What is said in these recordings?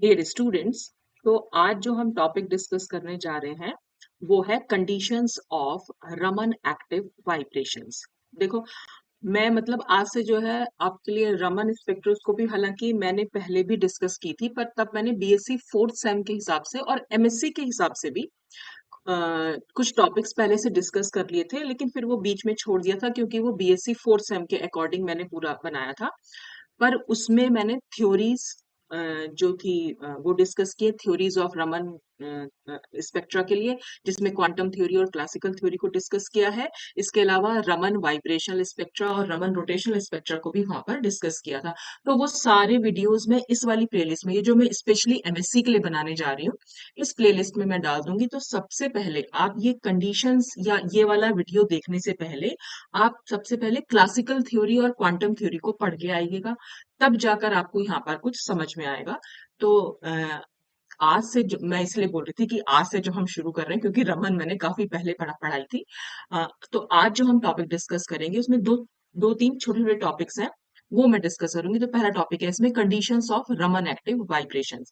Dear students, तो आज जो हम टॉपिक डिस्कस करने जा रहे हैं वो है conditions of Raman active vibrations. देखो, मैं मतलब आज से जो है आपके लिए रमन स्पेक्ट्रोस्कोपी हालांकि मैंने पहले भी डिस्कस की थी, पर तब मैंने बीएससी फोर्थ सेम के हिसाब से और एमएससी के हिसाब से भी कुछ टॉपिक्स पहले से डिस्कस कर लिए थे, लेकिन फिर वो बीच में छोड़ दिया था क्योंकि वो बीएससी फोर्थ सेम के अकॉर्डिंग मैंने पूरा बनाया था। पर उसमें मैंने थ्योरीज जो थी वो डिस्कस किए, थ्योरीज ऑफ रमन स्पेक्ट्रा के लिए, जिसमें क्वांटम थ्योरी और क्लासिकल थ्योरी को डिस्कस किया है। इसके अलावा रमन वाइब्रेशनल स्पेक्ट्रा और रमन रोटेशनल स्पेक्ट्रा को भी वहां पर डिस्कस किया था। तो वो सारे वीडियोस में इस वाली प्लेलिस्ट में, ये जो मैं स्पेशली एमएससी के लिए बनाने जा रही हूँ, इस प्लेलिस्ट में मैं डाल दूंगी। तो सबसे पहले आप ये कंडीशंस या ये वाला वीडियो देखने से पहले आप सबसे पहले क्लासिकल थ्योरी और क्वांटम थ्योरी को पढ़ के आइएगा, तब जाकर आपको यहाँ पर कुछ समझ में आएगा। तो आज से जो मैं इसलिए बोल रही थी कि आज से जो हम शुरू कर रहे हैं, क्योंकि रमन मैंने काफी पहले पढ़ाई थी। तो आज जो हम टॉपिक डिस्कस करेंगे उसमें दो दो तीन छोटे छोटे टॉपिक्स हैं, वो मैं डिस्कस करूंगी। तो पहला टॉपिक है इसमें conditions of Raman active vibrations,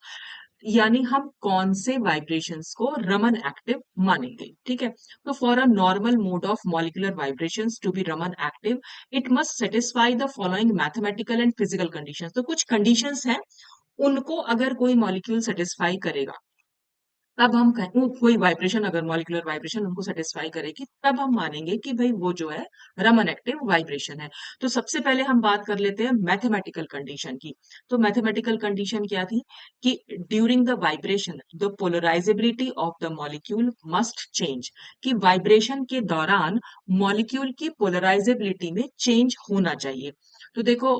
यानी हम कौन से वाइब्रेशंस को रमन एक्टिव मानेंगे। ठीक है, तो for a normal mode of molecular vibrations to be Raman active, it must satisfy the following mathematical and physical conditions. तो कुछ कंडीशंस हैं, उनको अगर कोई मॉलिक्यूल सेटिस्फाई करेगा, तब हम कहें वो कोई वाइब्रेशन, अगर मॉलिक्यूलर वाइब्रेशन उनको सेटिस्फाई करेगी, तब हम मानेंगे कि भाई वो जो है रमन एक्टिव वाइब्रेशन है। तो सबसे पहले हम बात कर लेते हैं मैथमेटिकल कंडीशन की। तो मैथमेटिकल कंडीशन क्या थी कि during the vibration the polarisability of the molecule must change, कि वाइब्रेशन के दौरान मॉलिक्यूल की पोलराइजेबिलिटी में चेंज होना चाहिए। तो देखो,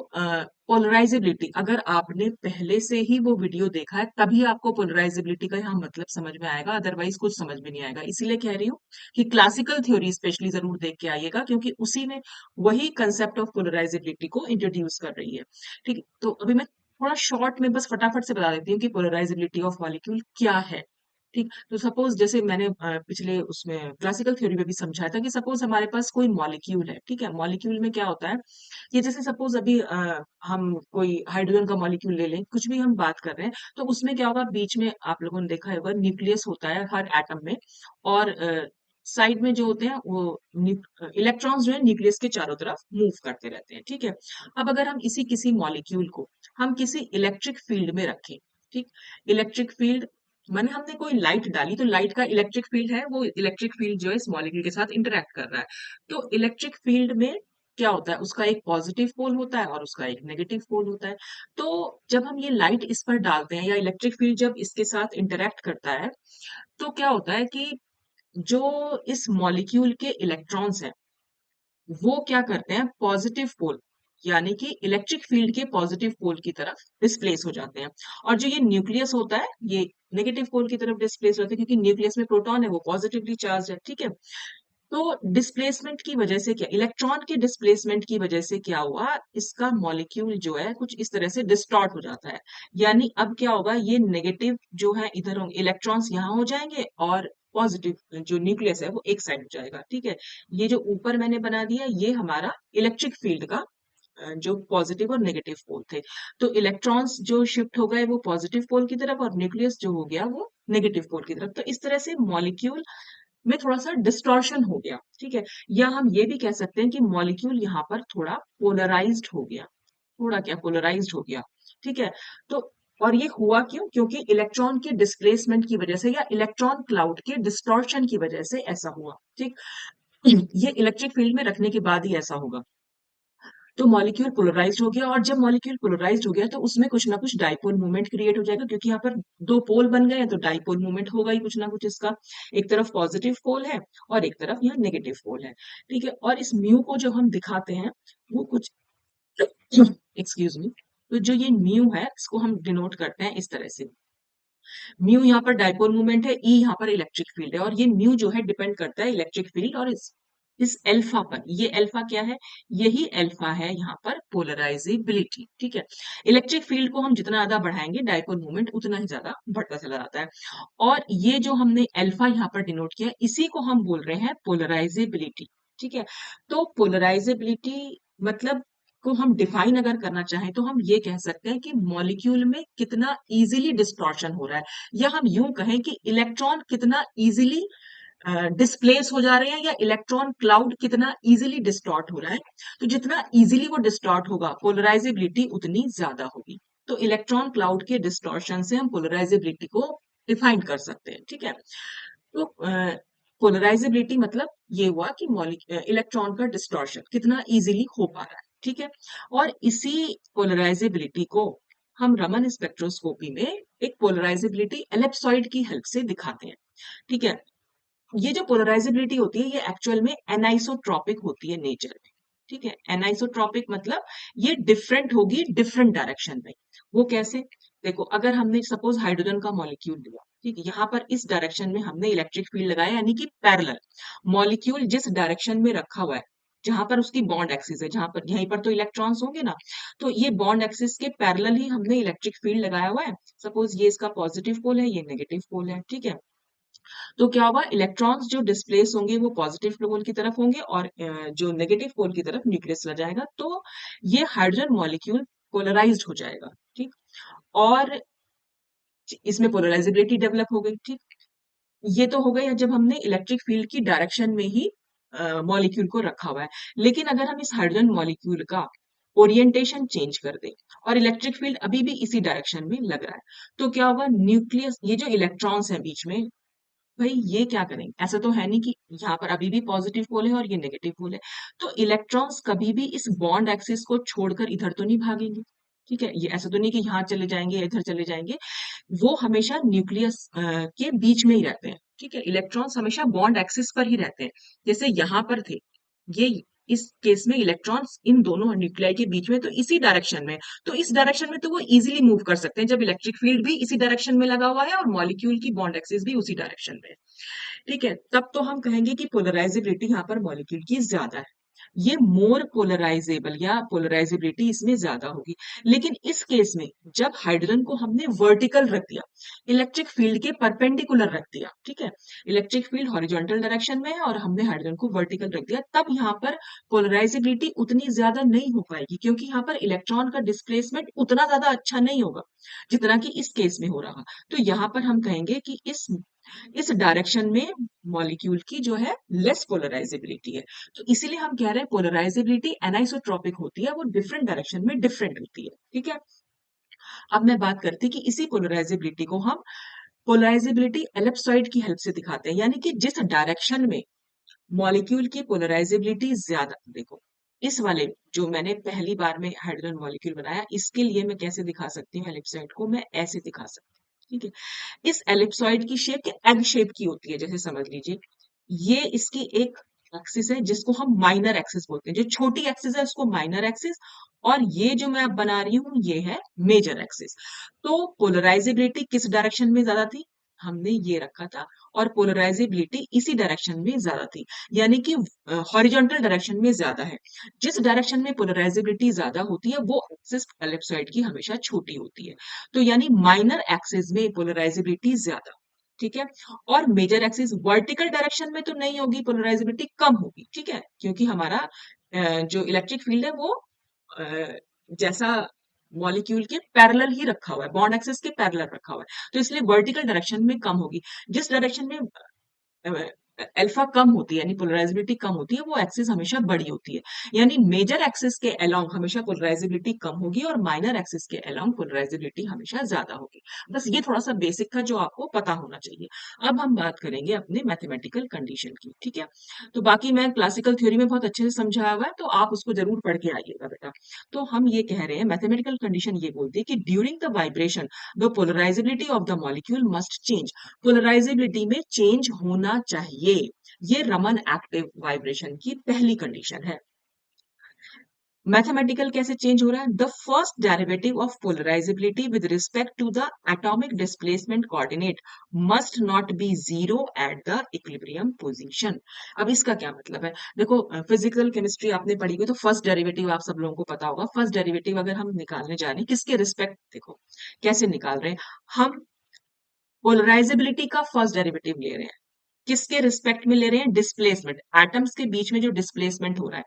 पोलराइजेबिलिटी, अगर आपने पहले से ही वो वीडियो देखा है तभी आपको पोलराइजेबिलिटी का यहाँ मतलब समझ में आएगा, अदरवाइज कुछ समझ में नहीं आएगा। इसीलिए कह रही हूँ कि क्लासिकल थ्योरी स्पेशली जरूर देख के आइएगा, क्योंकि उसी में वही कंसेप्ट ऑफ पोलराइजेबिलिटी को इंट्रोड्यूस कर रही है। ठीक है, तो अभी मैं थोड़ा शॉर्ट में बस फटाफट से बता देती हूँ कि पोलराइजेबिलिटी ऑफ मॉलिक्यूल क्या है। ठीक, तो सपोज जैसे मैंने पिछले उसमें क्लासिकल थ्योरी में भी समझाया था कि सपोज हमारे पास कोई मॉलिक्यूल है। ठीक है, मॉलिक्यूल में क्या होता है कि जैसे सपोज अभी हम कोई हाइड्रोजन का मॉलिक्यूल ले लें, कुछ भी हम बात कर रहे हैं, तो उसमें क्या होगा, बीच में आप लोगों ने देखा होगा न्यूक्लियस होता है हर एटम में, और साइड में जो होते हैं वो इलेक्ट्रॉन्स जो है न्यूक्लियस के चारों तरफ मूव करते रहते हैं। ठीक है, अब अगर हम इसी किसी मॉलिक्यूल को हम किसी इलेक्ट्रिक फील्ड में रखें, ठीक, इलेक्ट्रिक फील्ड माने हमने कोई लाइट डाली, तो लाइट का इलेक्ट्रिक फील्ड है, वो इलेक्ट्रिक फील्ड जो है इस मॉलिक्यूल के साथ इंटरेक्ट कर रहा है। तो इलेक्ट्रिक फील्ड में क्या होता है, उसका एक पॉजिटिव पोल होता है और उसका एक नेगेटिव पोल होता है। तो जब हम ये लाइट इस पर डालते हैं या इलेक्ट्रिक फील्ड जब इसके साथ इंटरेक्ट करता है, तो क्या होता है कि जो इस मॉलिक्यूल के इलेक्ट्रॉन्स हैं वो क्या करते हैं, पॉजिटिव पोल यानी कि इलेक्ट्रिक फील्ड के पॉजिटिव पोल की तरफ डिस्प्लेस हो जाते हैं। और जो ये न्यूक्लियस होता है ये नेगेटिव पोल की तरफ डिस्प्लेस होता है, क्योंकि न्यूक्लियस में प्रोटॉन है, वो पॉजिटिवली चार्ज है। ठीक है, तो डिस्प्लेसमेंट की वजह से क्या, इलेक्ट्रॉन के डिस्प्लेसमेंट की वजह से क्या हुआ, इसका मॉलिक्यूल जो है कुछ इस तरह से डिस्टॉर्ट हो जाता है। यानी अब क्या होगा, ये नेगेटिव जो है इधर होंगे, इलेक्ट्रॉन्स यहाँ हो जाएंगे और पॉजिटिव जो न्यूक्लियस है वो एक साइड हो जाएगा। ठीक है, ये जो ऊपर मैंने बना दिया ये हमारा इलेक्ट्रिक फील्ड का जो पॉजिटिव और नेगेटिव पोल थे। तो इलेक्ट्रॉन्स जो शिफ्ट हो गए वो पॉजिटिव पोल की तरफ, और न्यूक्लियस जो हो गया वो नेगेटिव पोल की तरफ। तो इस तरह से मॉलिक्यूल में थोड़ा सा डिस्टॉर्शन हो गया। ठीक है, या हम ये भी कह सकते हैं कि मॉलिक्यूल यहाँ पर थोड़ा पोलराइज्ड हो गया, थोड़ा क्या पोलराइज्ड हो गया। ठीक है, तो और ये हुआ क्यों, क्योंकि इलेक्ट्रॉन के डिस्प्लेसमेंट की वजह से या इलेक्ट्रॉन क्लाउड के डिस्टॉर्शन की वजह से ऐसा हुआ। ठीक, ये इलेक्ट्रिक फील्ड में रखने के बाद ही ऐसा होगा। तो मॉलिक्यूल पोलराइज्ड हो गया, और जब मॉलिक्यूल पोलराइज्ड हो गया तो उसमें कुछ ना कुछ डाइपोल मूवमेंट क्रिएट हो जाएगा, क्योंकि यहाँ पर दो पोल बन गए हैं तो डाइपोल मूवमेंट होगा ही कुछ ना कुछ इसका। एक तरफ पॉजिटिव पोल है और एक तरफ यहाँ नेगेटिव पोल है। ठीक है, और इस म्यू को जो हम दिखाते हैं वो कुछ एक्सक्यूज मी, तो जो ये म्यू है इसको हम डिनोट करते हैं इस तरह से। म्यू यहाँ पर डाइपोल मूवमेंट है, ई यहाँ पर इलेक्ट्रिक फील्ड है, और ये म्यू जो है डिपेंड करता है इलेक्ट्रिक फील्ड और इस अल्फा पर। ये अल्फा क्या है, यही अल्फा है यहाँ पर पोलराइजेबिलिटी। ठीक है, इलेक्ट्रिक फील्ड को हम जितना ज्यादा बढ़ाएंगे डाइपोल मूवमेंट उतना ही ज्यादा बढ़ता चला जाता है। और ये जो हमने अल्फा यहाँ पर डिनोट किया इसी को हम बोल रहे हैं पोलराइजेबिलिटी। ठीक है, तो पोलराइजेबिलिटी मतलब को हम डिफाइन अगर करना चाहें तो हम ये कह सकते हैं कि मॉलिक्यूल में कितना इजीली डिस्टॉर्शन हो रहा है, या हम यूं कहें कि इलेक्ट्रॉन कितना इजीली डिस्प्लेस हो जा रहे हैं, या इलेक्ट्रॉन क्लाउड कितना इजीली डिस्टॉर्ट हो रहा है। तो जितना इजीली वो डिस्टॉर्ट होगा, पोलराइजेबिलिटी उतनी ज्यादा होगी। तो इलेक्ट्रॉन क्लाउड के डिस्टॉर्शन से हम पोलराइजेबिलिटी को डिफाइन कर सकते हैं, ठीक है। तो पोलराइजेबिलिटी मतलब ये हुआ कि इलेक्ट्रॉन का डिस्टॉर्शन कितना इजीली हो पा रहा है, ठीक है। और इसी पोलराइजेबिलिटी को हम रमन स्पेक्ट्रोस्कोपी में एक पोलराइजेबिलिटी एलिप्सॉइड की हेल्प से दिखाते हैं, ठीक है। ये जो पोलराइजेबिलिटी होती है ये एक्चुअल में एनाइसोट्रॉपिक होती है नेचर में, ठीक है। एनाइसोट्रॉपिक मतलब ये डिफरेंट होगी डिफरेंट डायरेक्शन में। वो कैसे? देखो, अगर हमने सपोज हाइड्रोजन का मॉलिक्यूल लिया, ठीक है, यहाँ पर इस डायरेक्शन में हमने इलेक्ट्रिक फील्ड लगाया, यानी कि पैरेलल। मॉलिक्यूल जिस डायरेक्शन में रखा हुआ है, जहां पर उसकी बॉन्ड एक्सिस है, जहां पर यहीं पर तो इलेक्ट्रॉन्स होंगे ना, तो ये बॉन्ड एक्सिस के पैरेलल ही हमने इलेक्ट्रिक फील्ड लगाया हुआ है। सपोज ये इसका पॉजिटिव पोल है, ये नेगेटिव पोल है, ठीक है। तो क्या होगा, इलेक्ट्रॉन्स जो डिस्प्लेस होंगे वो पॉजिटिव पोल की तरफ होंगे, और जो नेगेटिव पोल की तरफ न्यूक्लियस चला जाएगा। तो ये हाइड्रोजन मॉलिक्यूल पोलराइज्ड हो जाएगा, ठीक। और इसमें पोलराइजेबिलिटी डेवलप हो गई, ठीक। ये तो हो गया जब हमने इलेक्ट्रिक फील्ड की डायरेक्शन में ही मॉलिक्यूल को रखा हुआ है। लेकिन अगर हम इस हाइड्रोजन मॉलिक्यूल का ओरिएंटेशन चेंज कर दें और इलेक्ट्रिक फील्ड अभी भी इसी डायरेक्शन में लग रहा है, तो क्या होगा, न्यूक्लियस, ये जो इलेक्ट्रॉन्स हैं बीच में, भाई ये क्या करेंगे? ऐसा तो है नहीं कि यहाँ पर अभी भी पॉजिटिव पोल है और ये नेगेटिव पोल है। तो इलेक्ट्रॉन्स कभी भी इस बॉन्ड एक्सिस को छोड़कर इधर तो नहीं भागेंगे, ठीक है। ये ऐसा तो नहीं कि यहाँ चले जाएंगे इधर चले जाएंगे। वो हमेशा न्यूक्लियस के बीच में ही रहते हैं, ठीक है। इलेक्ट्रॉन्स हमेशा बॉन्ड एक्सिस पर ही रहते हैं। जैसे यहाँ पर थे ये, इस केस में इलेक्ट्रॉन्स इन दोनों न्यूक्लियाई के बीच में, तो इसी डायरेक्शन में, तो इस डायरेक्शन में तो वो इजीली मूव कर सकते हैं, जब इलेक्ट्रिक फील्ड भी इसी डायरेक्शन में लगा हुआ है और मॉलिक्यूल की बॉन्ड एक्सिस भी उसी डायरेक्शन में है, ठीक है। तब तो हम कहेंगे कि पोलराइजेबिलिटी यहाँ पर मॉलिक्यूल की ज्यादा है, ये मोर पोलराइजेबल, या पोलराइजेबिलिटी इसमें ज्यादा होगी। लेकिन इस केस में जब हाइड्रोजन को हमने वर्टिकल रख दिया, इलेक्ट्रिक फील्ड के परपेंडिकुलर रख दिया, ठीक है, इलेक्ट्रिक फील्ड हॉरिजॉन्टल डायरेक्शन में है और हमने हाइड्रोजन को वर्टिकल रख दिया, तब यहाँ पर पोलराइजेबिलिटी उतनी ज्यादा नहीं हो पाएगी, क्योंकि यहाँ पर इलेक्ट्रॉन का डिस्प्लेसमेंट उतना ज्यादा अच्छा नहीं होगा जितना कि इस केस में हो रहा। तो यहाँ पर हम कहेंगे कि इस डायरेक्शन में मॉलिक्यूल की जो है लेस पोलराइजेबिलिटी है। तो इसीलिए हम कह रहे हैं पोलराइजेबिलिटी एनाइसोट्रॉपिक होती है, वो डिफरेंट डायरेक्शन में डिफरेंट होती है, ठीक है। अब मैं बात करती कि इसी पोलराइजेबिलिटी को हम पोलराइजेबिलिटी एलिप्सॉइड की हेल्प से दिखाते हैं, यानी कि जिस डायरेक्शन में मॉलिक्यूल की पोलराइजेबिलिटी ज्यादा। देखो, इस वाले जो मैंने पहली बार में हाइड्रोजन मॉलिक्यूल बनाया, इसके लिए मैं कैसे दिखा सकती हूँ एलिप्सॉइड को, मैं ऐसे दिखा सकती हूँ, ठीक है। इस एलिप्सॉइड की शेप एग शेप की होती है, जैसे समझ लीजिए ये इसकी एक एक्सिस है जिसको हम माइनर एक्सिस बोलते हैं, जो छोटी एक्सिस है उसको माइनर एक्सिस, और ये जो मैं अब बना रही हूँ ये है मेजर एक्सिस। तो पोलराइजेबिलिटी किस डायरेक्शन में ज्यादा थी, हमने ये रखा था, और पोलराइजेबिलिटी इसी डायरेक्शन में ज्यादा थी, यानी कि हॉरिजॉन्टल डायरेक्शन में ज्यादा है। जिस डायरेक्शन में पोलराइजेबिलिटी ज्यादा होती है वो एक्सिस एलिप्सॉइड की हमेशा छोटी होती है। तो यानी माइनर एक्सिस में पोलराइजेबिलिटी ज्यादा, ठीक है। और मेजर एक्सिस वर्टिकल डायरेक्शन में तो नहीं होगी, पोलराइजेबिलिटी कम होगी, ठीक है, क्योंकि हमारा जो इलेक्ट्रिक फील्ड है वो अ, जैसा मॉलिक्यूल के पैरेलल ही रखा हुआ है, बॉन्ड एक्सिस के पैरेलल रखा हुआ है, तो इसलिए वर्टिकल डायरेक्शन में कम होगी। जिस डायरेक्शन में अल्फा कम होती है, यानी पोलराइजेबिलिटी कम होती है, वो एक्सिस हमेशा बड़ी होती है। यानी मेजर एक्सिस के अलोंग हमेशा पोलराइजेबिलिटी कम होगी और माइनर एक्सिस के अलोंग पोलराइजेबिलिटी हमेशा ज्यादा होगी। बस ये थोड़ा सा बेसिक था जो आपको पता होना चाहिए। अब हम बात करेंगे अपने मैथमेटिकल कंडीशन की, ठीक है। तो बाकी मैं क्लासिकल थ्योरी में बहुत अच्छे से समझाया हुआ है, तो आप उसको जरूर पढ़ के आइएगा बेटा। तो हम ये कह रहे हैं मैथमेटिकल कंडीशन ये बोलती है कि during the vibration the polarisability of the molecule must change, polarisability में चेंज होना चाहिए। ये रमन एक्टिव वाइब्रेशन की पहली कंडीशन है। मैथमेटिकल कैसे चेंज हो रहा है, the first derivative of polarizability with respect to the atomic displacement coordinate must not be zero at the equilibrium position. अब इसका क्या मतलब है, देखो फिजिकल केमिस्ट्री आपने पढ़ी हुई, तो फर्स्ट डेरिवेटिव आप सब लोगों को पता होगा। फर्स्ट डेरिवेटिव अगर हम निकालने जा रहे हैं किसके रिस्पेक्ट, देखो कैसे निकाल रहे हैं हम, पोलराइजेबिलिटी का फर्स्ट डेरिवेटिव ले रहे हैं, किसके रिस्पेक्ट में ले रहे हैं, डिस्प्लेसमेंट, एटम्स के बीच में जो डिस्प्लेसमेंट हो रहा है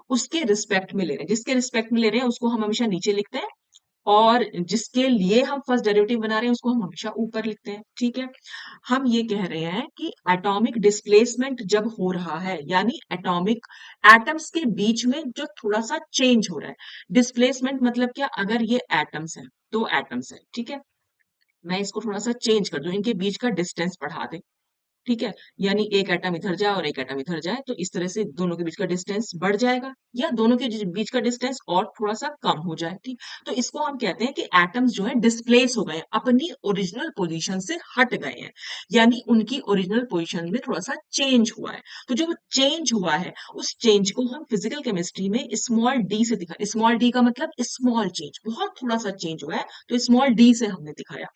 उसके रिस्पेक्ट में ले रहे हैं, जिसके रिस्पेक्ट में ले रहे हैं उसको हम हमेशा नीचे लिखते हैं, और जिसके लिए हम फर्स्ट डेरिवेटिव बना रहे हैं उसको हम हमेशा ऊपर लिखते हैं। ठीक है, हम ये कह रहे हैं कि एटॉमिक डिस्प्लेसमेंट जब हो रहा है, यानी एटॉमिक एटम्स के बीच में जो थोड़ा सा चेंज हो रहा है। डिस्प्लेसमेंट मतलब क्या, अगर ये एटम्स है, दो एटम्स है, ठीक है, मैं इसको थोड़ा सा चेंज कर दूं, इनके बीच का डिस्टेंस बढ़ा दें, ठीक है, यानी एक एटम इधर जाए और एक एटम इधर जाए, तो इस तरह से दोनों के बीच का डिस्टेंस बढ़ जाएगा, या दोनों के बीच का डिस्टेंस और थोड़ा सा कम हो जाए। ठीक, तो इसको हम कहते हैं कि एटम्स जो है डिस्प्लेस हो गए, अपनी ओरिजिनल पोजीशन से हट गए हैं, यानी उनकी ओरिजिनल पोजीशन में थोड़ा सा चेंज हुआ है। तो जो चेंज हुआ है, उस चेंज को हम फिजिकल केमिस्ट्री में स्मॉल डी से दिखा, स्मॉल डी का मतलब स्मॉल चेंज, बहुत थोड़ा सा चेंज हुआ है, तो स्मॉल डी से हमने दिखाया।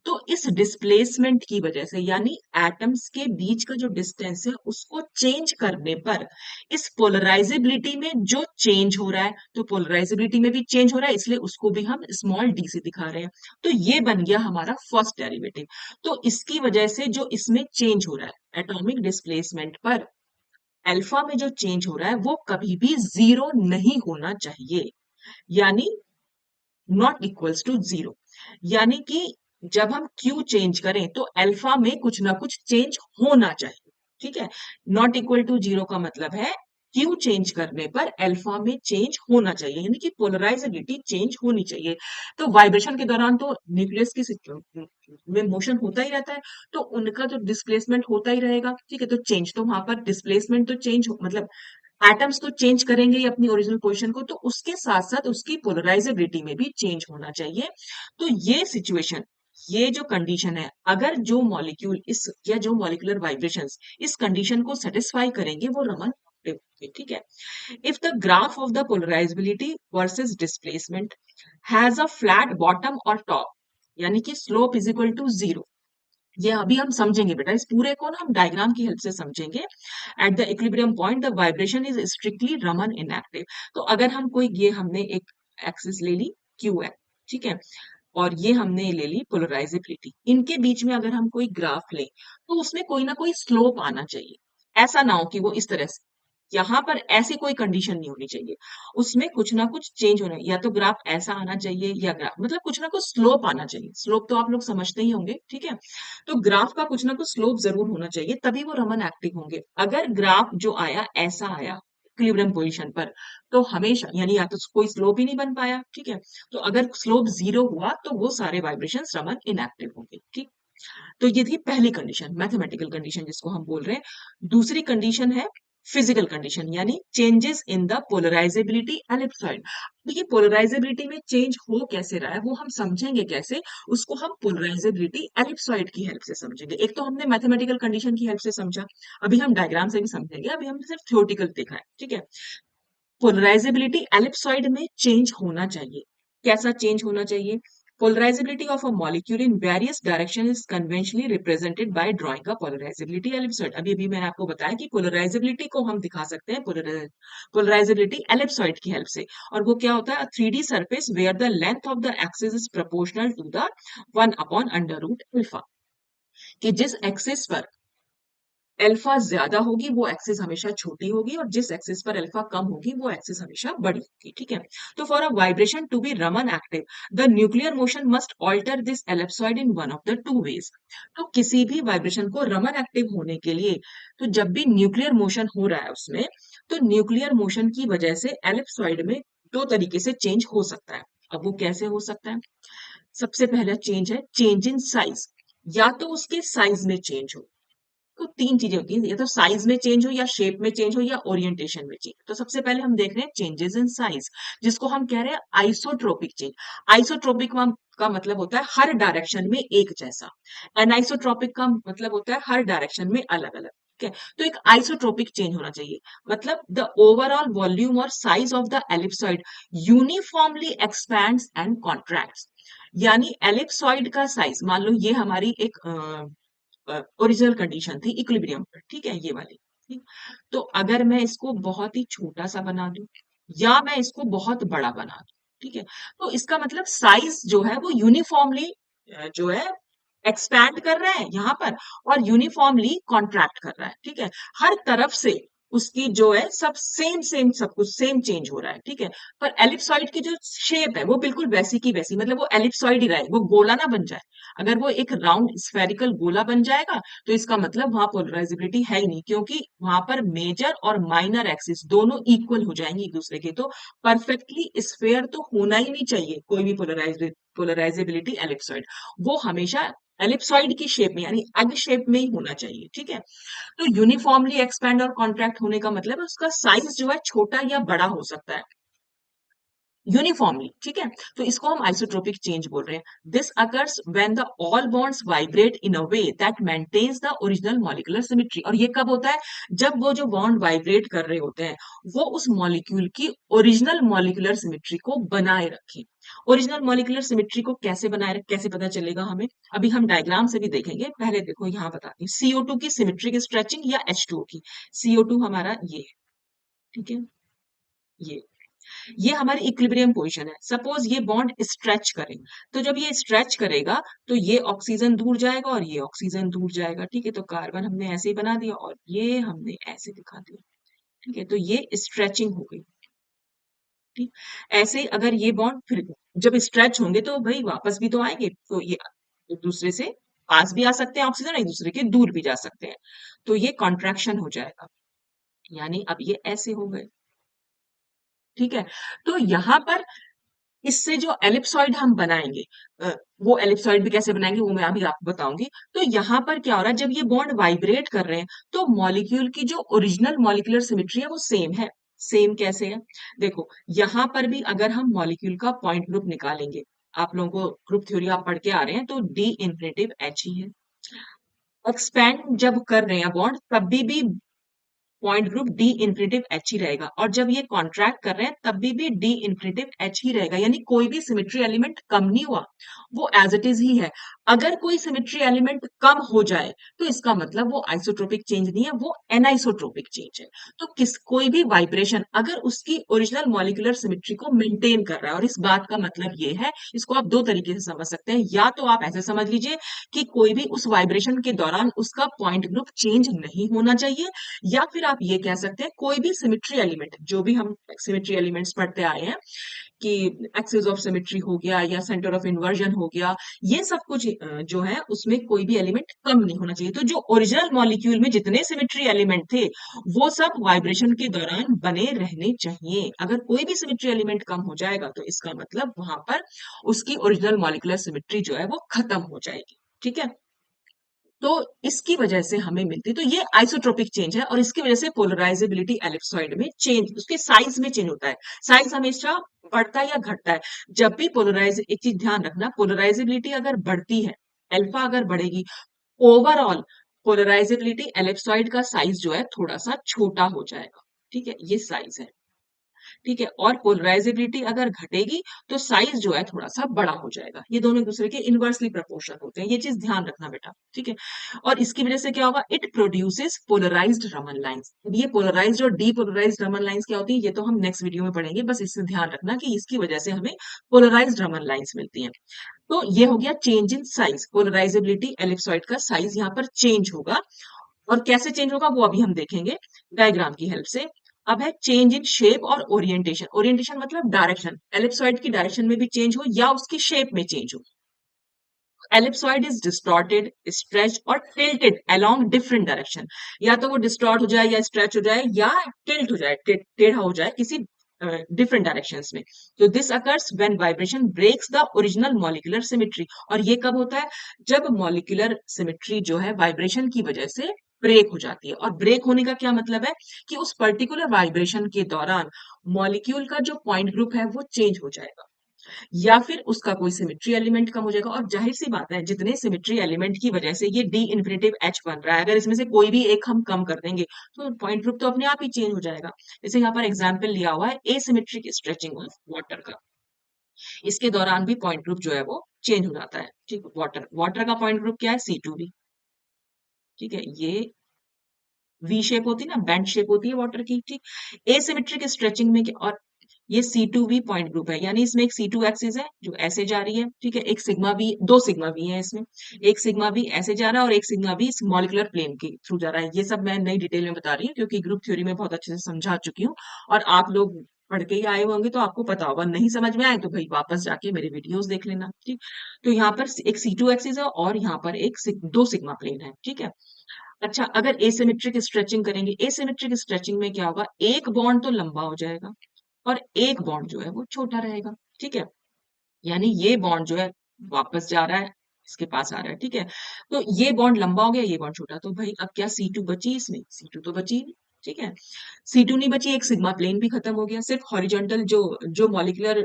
तो इस डिस्प्लेसमेंट की वजह से, यानी एटम्स के बीच का जो डिस्टेंस है उसको चेंज करने पर, इस पोलराइजेबिलिटी में जो चेंज हो रहा है, तो पोलराइजेबिलिटी में भी चेंज हो रहा है, इसलिए उसको भी हम स्मॉल डी से दिखा रहे हैं। तो ये बन गया हमारा फर्स्ट डेरिवेटिव। तो इसकी वजह से जो इसमें चेंज हो रहा है एटॉमिक डिस्प्लेसमेंट पर, अल्फा में जो चेंज हो रहा है वो कभी भी जीरो नहीं होना चाहिए, यानी नॉट इक्वल्स टू जीरो। यानी कि जब हम क्यू चेंज करें तो अल्फा में कुछ ना कुछ चेंज होना चाहिए। ठीक है, नॉट इक्वल टू जीरो का मतलब है क्यू चेंज करने पर अल्फा में चेंज होना चाहिए, यानी कि पोलराइजेबिलिटी चेंज होनी चाहिए। तो वाइब्रेशन के दौरान तो न्यूक्लियस की में मोशन होता ही रहता है, तो उनका जो डिस्प्लेसमेंट होता ही रहेगा। ठीक है, तो चेंज तो वहां पर डिस्प्लेसमेंट तो चेंज मतलब एटम्स तो चेंज करेंगे ही अपनी ओरिजिनल पोजीशन को, तो उसके साथ साथ उसकी पोलराइजेबिलिटी में भी चेंज होना चाहिए। तो ये सिचुएशन, ये जो कंडीशन है, अगर जो मॉलिक्यूल इस या जो मॉलिक्यूलर वाइब्रेशंस इस कंडीशन को सेटिस्फाई करेंगे वो रमन एक्टिव होंगे। ठीक है, if the graph of the polarizability versus displacement has a flat bottom और टॉप, यानी कि slope is equal to zero, ये अभी हम समझेंगे बेटा, इस पूरे को ना हम डायग्राम की हेल्प से समझेंगे। Eight the equilibrium point the vibration is strictly Raman inactive. तो अगर हम कोई, ये हमने एक एक्सिस ले ली, क्यू है, ठीक है, और ये हमने ले ली पोलराइजेबिलिटी, इनके बीच में अगर हम कोई ग्राफ लें तो उसमें कोई ना कोई स्लोप आना चाहिए। ऐसा ना हो कि वो इस तरह से, यहाँ पर ऐसी कोई कंडीशन नहीं होनी चाहिए, उसमें कुछ ना कुछ चेंज होना, या तो ग्राफ ऐसा आना चाहिए, या ग्राफ मतलब कुछ ना कुछ स्लोप आना चाहिए। स्लोप तो आप लोग समझते ही होंगे, ठीक है, तो ग्राफ का कुछ ना कुछ स्लोप जरूर होना चाहिए, तभी वो रमन एक्टिव होंगे। अगर ग्राफ जो आया ऐसा आया इक्विलिब्रियम पोजीशन पर, तो हमेशा, यानी या तो कोई स्लोप ही नहीं बन पाया, ठीक है, तो अगर स्लोप जीरो हुआ तो वो सारे वाइब्रेशन रमन इनएक्टिव होंगे। ठीक, तो ये थी पहली कंडीशन, मैथमेटिकल कंडीशन जिसको हम बोल रहे हैं। दूसरी कंडीशन है फिजिकल कंडीशन, यानी changes in the polarisability ellipsoid. देखिए पोलराइजेबिलिटी में चेंज हो कैसे रहा है वो हम समझेंगे कैसे, उसको हम पोलराइजेबिलिटी एलिप्सॉइड की हेल्प से समझेंगे। एक तो हमने मैथमेटिकल कंडीशन की हेल्प से समझा, अभी हम डायग्राम से भी समझेंगे, अभी हमने सिर्फ थ्योरेटिकल देखा है। ठीक है, पोलराइजेबिलिटी एलिप्सॉइड में चेंज होना चाहिए। कैसा चेंज होना चाहिए? Polarisability of a molecule in various direction is conventionally represented by drawing a polarisability ellipsoid. अभी अभी मैंने आपको बताया कि पोलराइजेबिलिटी को हम दिखा सकते हैं पोलराइजेबिलिटी एलिप्सॉइड की हेल्प से, और वो क्या होता है? 3D surface where the length of the axis is proportional to the 1/अंडर रूट अल्फा, कि जिस एक्सिस पर अल्फा ज्यादा होगी वो एक्सिस हमेशा छोटी होगी, और जिस एक्सिस पर अल्फा कम होगी वो एक्सिस हमेशा बड़ी होगी। ठीक है, तो for a vibration to be Raman active the nuclear motion must alter this ellipsoid in one of the two ways. तो किसी भी वाइब्रेशन को रमन एक्टिव होने के लिए, तो जब भी न्यूक्लियर मोशन हो रहा है उसमें, तो न्यूक्लियर मोशन की वजह से एलिप्सॉइड में दो तरीके से चेंज हो सकता है। अब वो कैसे हो सकता है? सबसे पहला चेंज है चेंज इन साइज, या तो उसके साइज में चेंज हो, तो तीन चीजें होती हैं, या तो साइज में चेंज हो, या शेप में चेंज हो, या ओरिएंटेशन में चेंज। तो सबसे पहले हम देख रहे हैं चेंजेस इन साइज, जिसको हम कह रहे हैं आइसोट्रोपिक चेंज। आइसोट्रोपिक का मतलब होता है हर डायरेक्शन में एक जैसा, एनाइसोट्रोपिक का मतलब होता है हर डायरेक्शन में अलग अलग। ठीक है, तो एक आइसोट्रोपिक चेंज होना चाहिए, मतलब द ओवरऑल वॉल्यूम और size of the ellipsoid uniformly expands and contracts. यानी एलिप्सॉइड का साइज, मान लो ये हमारी एक ओरिजिनल कंडीशन थी इक्विलिब्रियम पर, ठीक है, ये वाली। ठीक, तो अगर मैं इसको बहुत ही छोटा सा बना दूं, या मैं इसको बहुत बड़ा बना दूं, ठीक है, तो इसका मतलब साइज जो है वो यूनिफॉर्मली जो है एक्सपैंड कर रहा है यहाँ पर, और यूनिफॉर्मली कॉन्ट्रैक्ट कर रहा है। ठीक है, हर तरफ से उसकी जो है सब सेम सेम सब कुछ सेम चेंज हो रहा है, ठीक है। पर एलिप्सॉइड की जो शेप है वो बिल्कुल वैसी की वैसी, मतलब वो एलिप्सॉइड ही रहे, वो गोला ना बन जाए। अगर वो एक राउंड स्फेरिकल गोला बन जाएगा तो इसका मतलब वहां पोलराइजेबिलिटी है ही नहीं, क्योंकि वहां पर मेजर और माइनर एक्सिस दोनों इक्वल हो जाएंगे एक दूसरे के। तो परफेक्टली स्फेयर तो होना ही नहीं चाहिए कोई भी पोलराइजेबिलिटी एलिप्सॉइड, वो हमेशा एलिप्सॉइड की शेप में यानी एग शेप में ही होना चाहिए, ठीक है। तो यूनिफॉर्मली एक्सपैंड और कॉन्ट्रैक्ट होने का मतलब है उसका साइज जो है छोटा या बड़ा हो सकता है यूनिफॉर्मली, ठीक है। तो इसको हम आइसोट्रोपिक चेंज बोल रहे हैं। This occurs when the all bonds vibrate in a way that maintains the original molecular symmetry. और ये कब होता है? जब वो जो बॉन्ड वाइब्रेट कर रहे होते हैं वो उस मॉलिक्यूल की ओरिजिनल मॉलिक्यूलर सिमेट्री को बनाए रखें। ओरिजिनल मॉलिक्यूलर सिमेट्री को कैसे बनाए रखें, कैसे पता चलेगा हमें? अभी हम डायग्राम से भी देखेंगे, पहले देखो यहाँ बताती हूँ। CO2 की सिमेट्रिक स्ट्रेचिंग या H2O की। CO2 हमारा ये है, ठीक है, ये ये हमारी इक्विलिब्रियम पोजीशन है। सपोज ये बॉन्ड स्ट्रेच करे, तो जब ये स्ट्रेच करेगा तो ये ऑक्सीजन दूर जाएगा और ये ऑक्सीजन दूर जाएगा, ठीक है। तो कार्बन हमने ऐसे ही बना दिया और ये हमने ऐसे दिखा दिया, ठीक है। तो ये स्ट्रेचिंग हो गई, ठीक। ऐसे ही अगर ये बॉन्ड फिर जब स्ट्रेच होंगे तो भाई वापस भी तो आएंगे, तो ये एक दूसरे से पास भी आ सकते हैं ऑक्सीजन, एक दूसरे के दूर भी जा सकते हैं। तो ये कॉन्ट्रैक्शन हो जाएगा, यानी अब ये ऐसे हो गए, ठीक है। तो यहाँ पर इससे जो एलिप्सॉइड हम बनाएंगे, अ, वो एलिप्सॉइड भी कैसे बनाएंगे वो मैं अभी आपको बताऊंगी। तो यहाँ पर क्या हो रहा है, जब ये बॉन्ड वाइब्रेट कर रहे हैं तो मॉलिक्यूल की जो ओरिजिनल मॉलिक्यूलर सिमेट्री है वो सेम है। सेम कैसे है? देखो, यहाँ पर भी अगर हम मॉलिक्यूल का पॉइंट ग्रुप निकालेंगे, आप लोगों को ग्रुप थ्योरी आप पढ़ के आ रहे हैं, तो डी इन्फिनिटिव एच ही है। एक्सपैंड जब कर रहे हैं बॉन्ड तब भी point group D infinitive H ही रहेगा, और जब ये कॉन्ट्रैक्ट कर रहे हैं तब भी डी इन्फिनिटिव एच ही रहेगा, यानी कोई भी सिमेट्री एलिमेंट कम नहीं हुआ, वो एज इट इज ही है। अगर कोई सिमेट्री एलिमेंट कम हो जाए तो इसका मतलब वो आइसोट्रोपिक चेंज नहीं है, वो एनाइसोट्रोपिक चेंज है। तो कोई भी वाइब्रेशन अगर उसकी ओरिजिनल मॉलिक्यूलर सिमेट्री को मेंटेन कर रहा है, और इस बात का मतलब ये है, इसको आप दो तरीके से समझ सकते हैं। या तो आप ऐसे समझ लीजिए कि कोई भी उस वाइब्रेशन के दौरान उसका पॉइंट ग्रुप चेंज नहीं होना चाहिए, या फिर आप ये कह सकते हैं कोई भी सिमेट्री एलिमेंट, जो भी हम सिमेट्री एलिमेंट्स पढ़ते आए हैं कि एक्सिस ऑफ सिमेट्री हो गया या सेंटर ऑफ इन्वर्जन हो गया, ये सब कुछ जो है उसमें कोई भी एलिमेंट कम नहीं होना चाहिए। तो जो ओरिजिनल मॉलिक्यूल में जितने सिमेट्री एलिमेंट थे वो सब वाइब्रेशन के दौरान बने रहने चाहिए। अगर कोई भी सिमेट्री एलिमेंट कम हो जाएगा तो इसका मतलब वहां पर उसकी ओरिजिनल मॉलिक्यूलर सिमेट्री जो है वो खत्म हो जाएगी, ठीक है। तो इसकी वजह से हमें मिलती है, तो ये आइसोट्रोपिक चेंज है, और इसकी वजह से पोलराइजेबिलिटी एलिप्सॉइड में चेंज, उसके साइज में चेंज होता है। साइज हमेशा बढ़ता है या घटता है? जब भी पोलराइज, एक चीज ध्यान रखना, पोलराइजेबिलिटी अगर बढ़ती है, अल्फा अगर बढ़ेगी, ओवरऑल पोलराइजेबिलिटी एलिप्सॉइड का साइज जो है थोड़ा सा छोटा हो जाएगा, ठीक है। ये साइज है, ठीक है। और पोलराइजेबिलिटी अगर घटेगी तो साइज जो है थोड़ा सा बड़ा हो जाएगा। ये दोनों एक दूसरे के इनवर्सली प्रोपोर्शनल होते हैं, ये चीज ध्यान रखना बेटा, ठीक है। और इसकी वजह से क्या होगा? It produces polarized Raman lines. अब ये पोलराइज्ड और डीपोलराइज्ड रमन लाइंस क्या होती है ये तो हम नेक्स्ट वीडियो में पढ़ेंगे, बस इससे ध्यान रखना कि इसकी वजह से हमें पोलराइज्ड रमन लाइंस मिलती हैं। तो ये हो गया change in size, polarisability ellipsoid का साइज यहाँ पर चेंज होगा। और कैसे चेंज होगा वो अभी हम देखेंगे डायग्राम की हेल्प से। अब है चेंज इन शेप और ओरिएंटेशन। ओरिएंटेशन मतलब डायरेक्शन, एलिप्सॉइड की डायरेक्शन में भी चेंज हो या उसकी शेप में चेंज हो। एलिप्सॉइड इज डिस्टॉर्टेड, स्ट्रेच और टिल्टेड अलोंग डिफरेंट डायरेक्शन। या तो वो डिस्टॉर्ट हो जाए या स्ट्रेच हो जाए या टिल्ट हो जाए, टेढ़ा हो जाए किसी डिफरेंट डायरेक्शंस में। तो this occurs when vibration breaks the original molecular symmetry. और ये कब होता है? जब मॉलिक्यूलर सिमेट्री जो है वाइब्रेशन की वजह से ब्रेक हो जाती है। और ब्रेक होने का क्या मतलब है? कि उस पर्टिकुलर वाइब्रेशन के दौरान मॉलिक्यूल का जो पॉइंट ग्रुप है वो चेंज हो जाएगा, या फिर उसका कोई सिमेट्री एलिमेंट कम हो जाएगा। और जाहिर सी बात है जितने सिमेट्री एलिमेंट की वजह से ये डी इन्फिनिटिव एच बन रहा है, अगर इसमें से कोई भी एक हम कम कर देंगे तो पॉइंट ग्रुप तो अपने आप ही चेंज हो जाएगा। जैसे यहाँ पर एग्जाम्पल लिया हुआ है एसिमेट्रिक स्ट्रेचिंग ऑफ वाटर का, इसके दौरान भी पॉइंट ग्रुप जो है वो चेंज हो जाता है, ठीक है। वाटर वाटर का पॉइंट ग्रुप क्या है? C2b, ठीक है। ये वी शेप होती है ना, बेंड शेप होती है वाटर की, ठीक। एसिमेट्रिक स्ट्रेचिंग में और ये C2V पॉइंट ग्रुप है, यानी इसमें एक C2 एक्सिस है जो ऐसे जा रही है, ठीक है, एक सिग्मा भी, दो सिग्मा भी है इसमें, एक सिग्मा भी ऐसे जा रहा है और एक सिग्मा भी इस मॉलिक्यूलर प्लेन के थ्रू जा रहा है। ये सब मैं नई डिटेल में बता रही हूँ क्योंकि ग्रुप थ्योरी में बहुत अच्छे से समझा चुकी हूँ और आप लोग पढ़ के ही आए होंगे तो आपको पता होगा, नहीं समझ में आए तो भाई वापस जाके मेरे वीडियोस देख लेना, ठीक। तो यहाँ पर एक C2 एक्सिस है और यहाँ पर एक दो सिग्मा प्लेन है, ठीक है। अच्छा, अगर एसिमेट्रिक स्ट्रेचिंग करेंगे, एसिमेट्रिक स्ट्रेचिंग में क्या होगा, एक बॉन्ड तो लंबा हो जाएगा और एक बॉन्ड जो है वो छोटा रहेगा, ठीक है। यानी ये बॉन्ड जो है वापस जा रहा है, इसके पास आ रहा है, ठीक है। तो ये बॉन्ड लंबा हो गया, ये बॉन्ड छोटा, तो भाई अब क्या C2 बची इसमें, C2 तो बची नहीं, ठीक है। C2 नहीं बची, एक सिग्मा प्लेन भी खत्म हो गया, सिर्फ हॉरिजॉन्टल जो जो मॉलिक्यूलर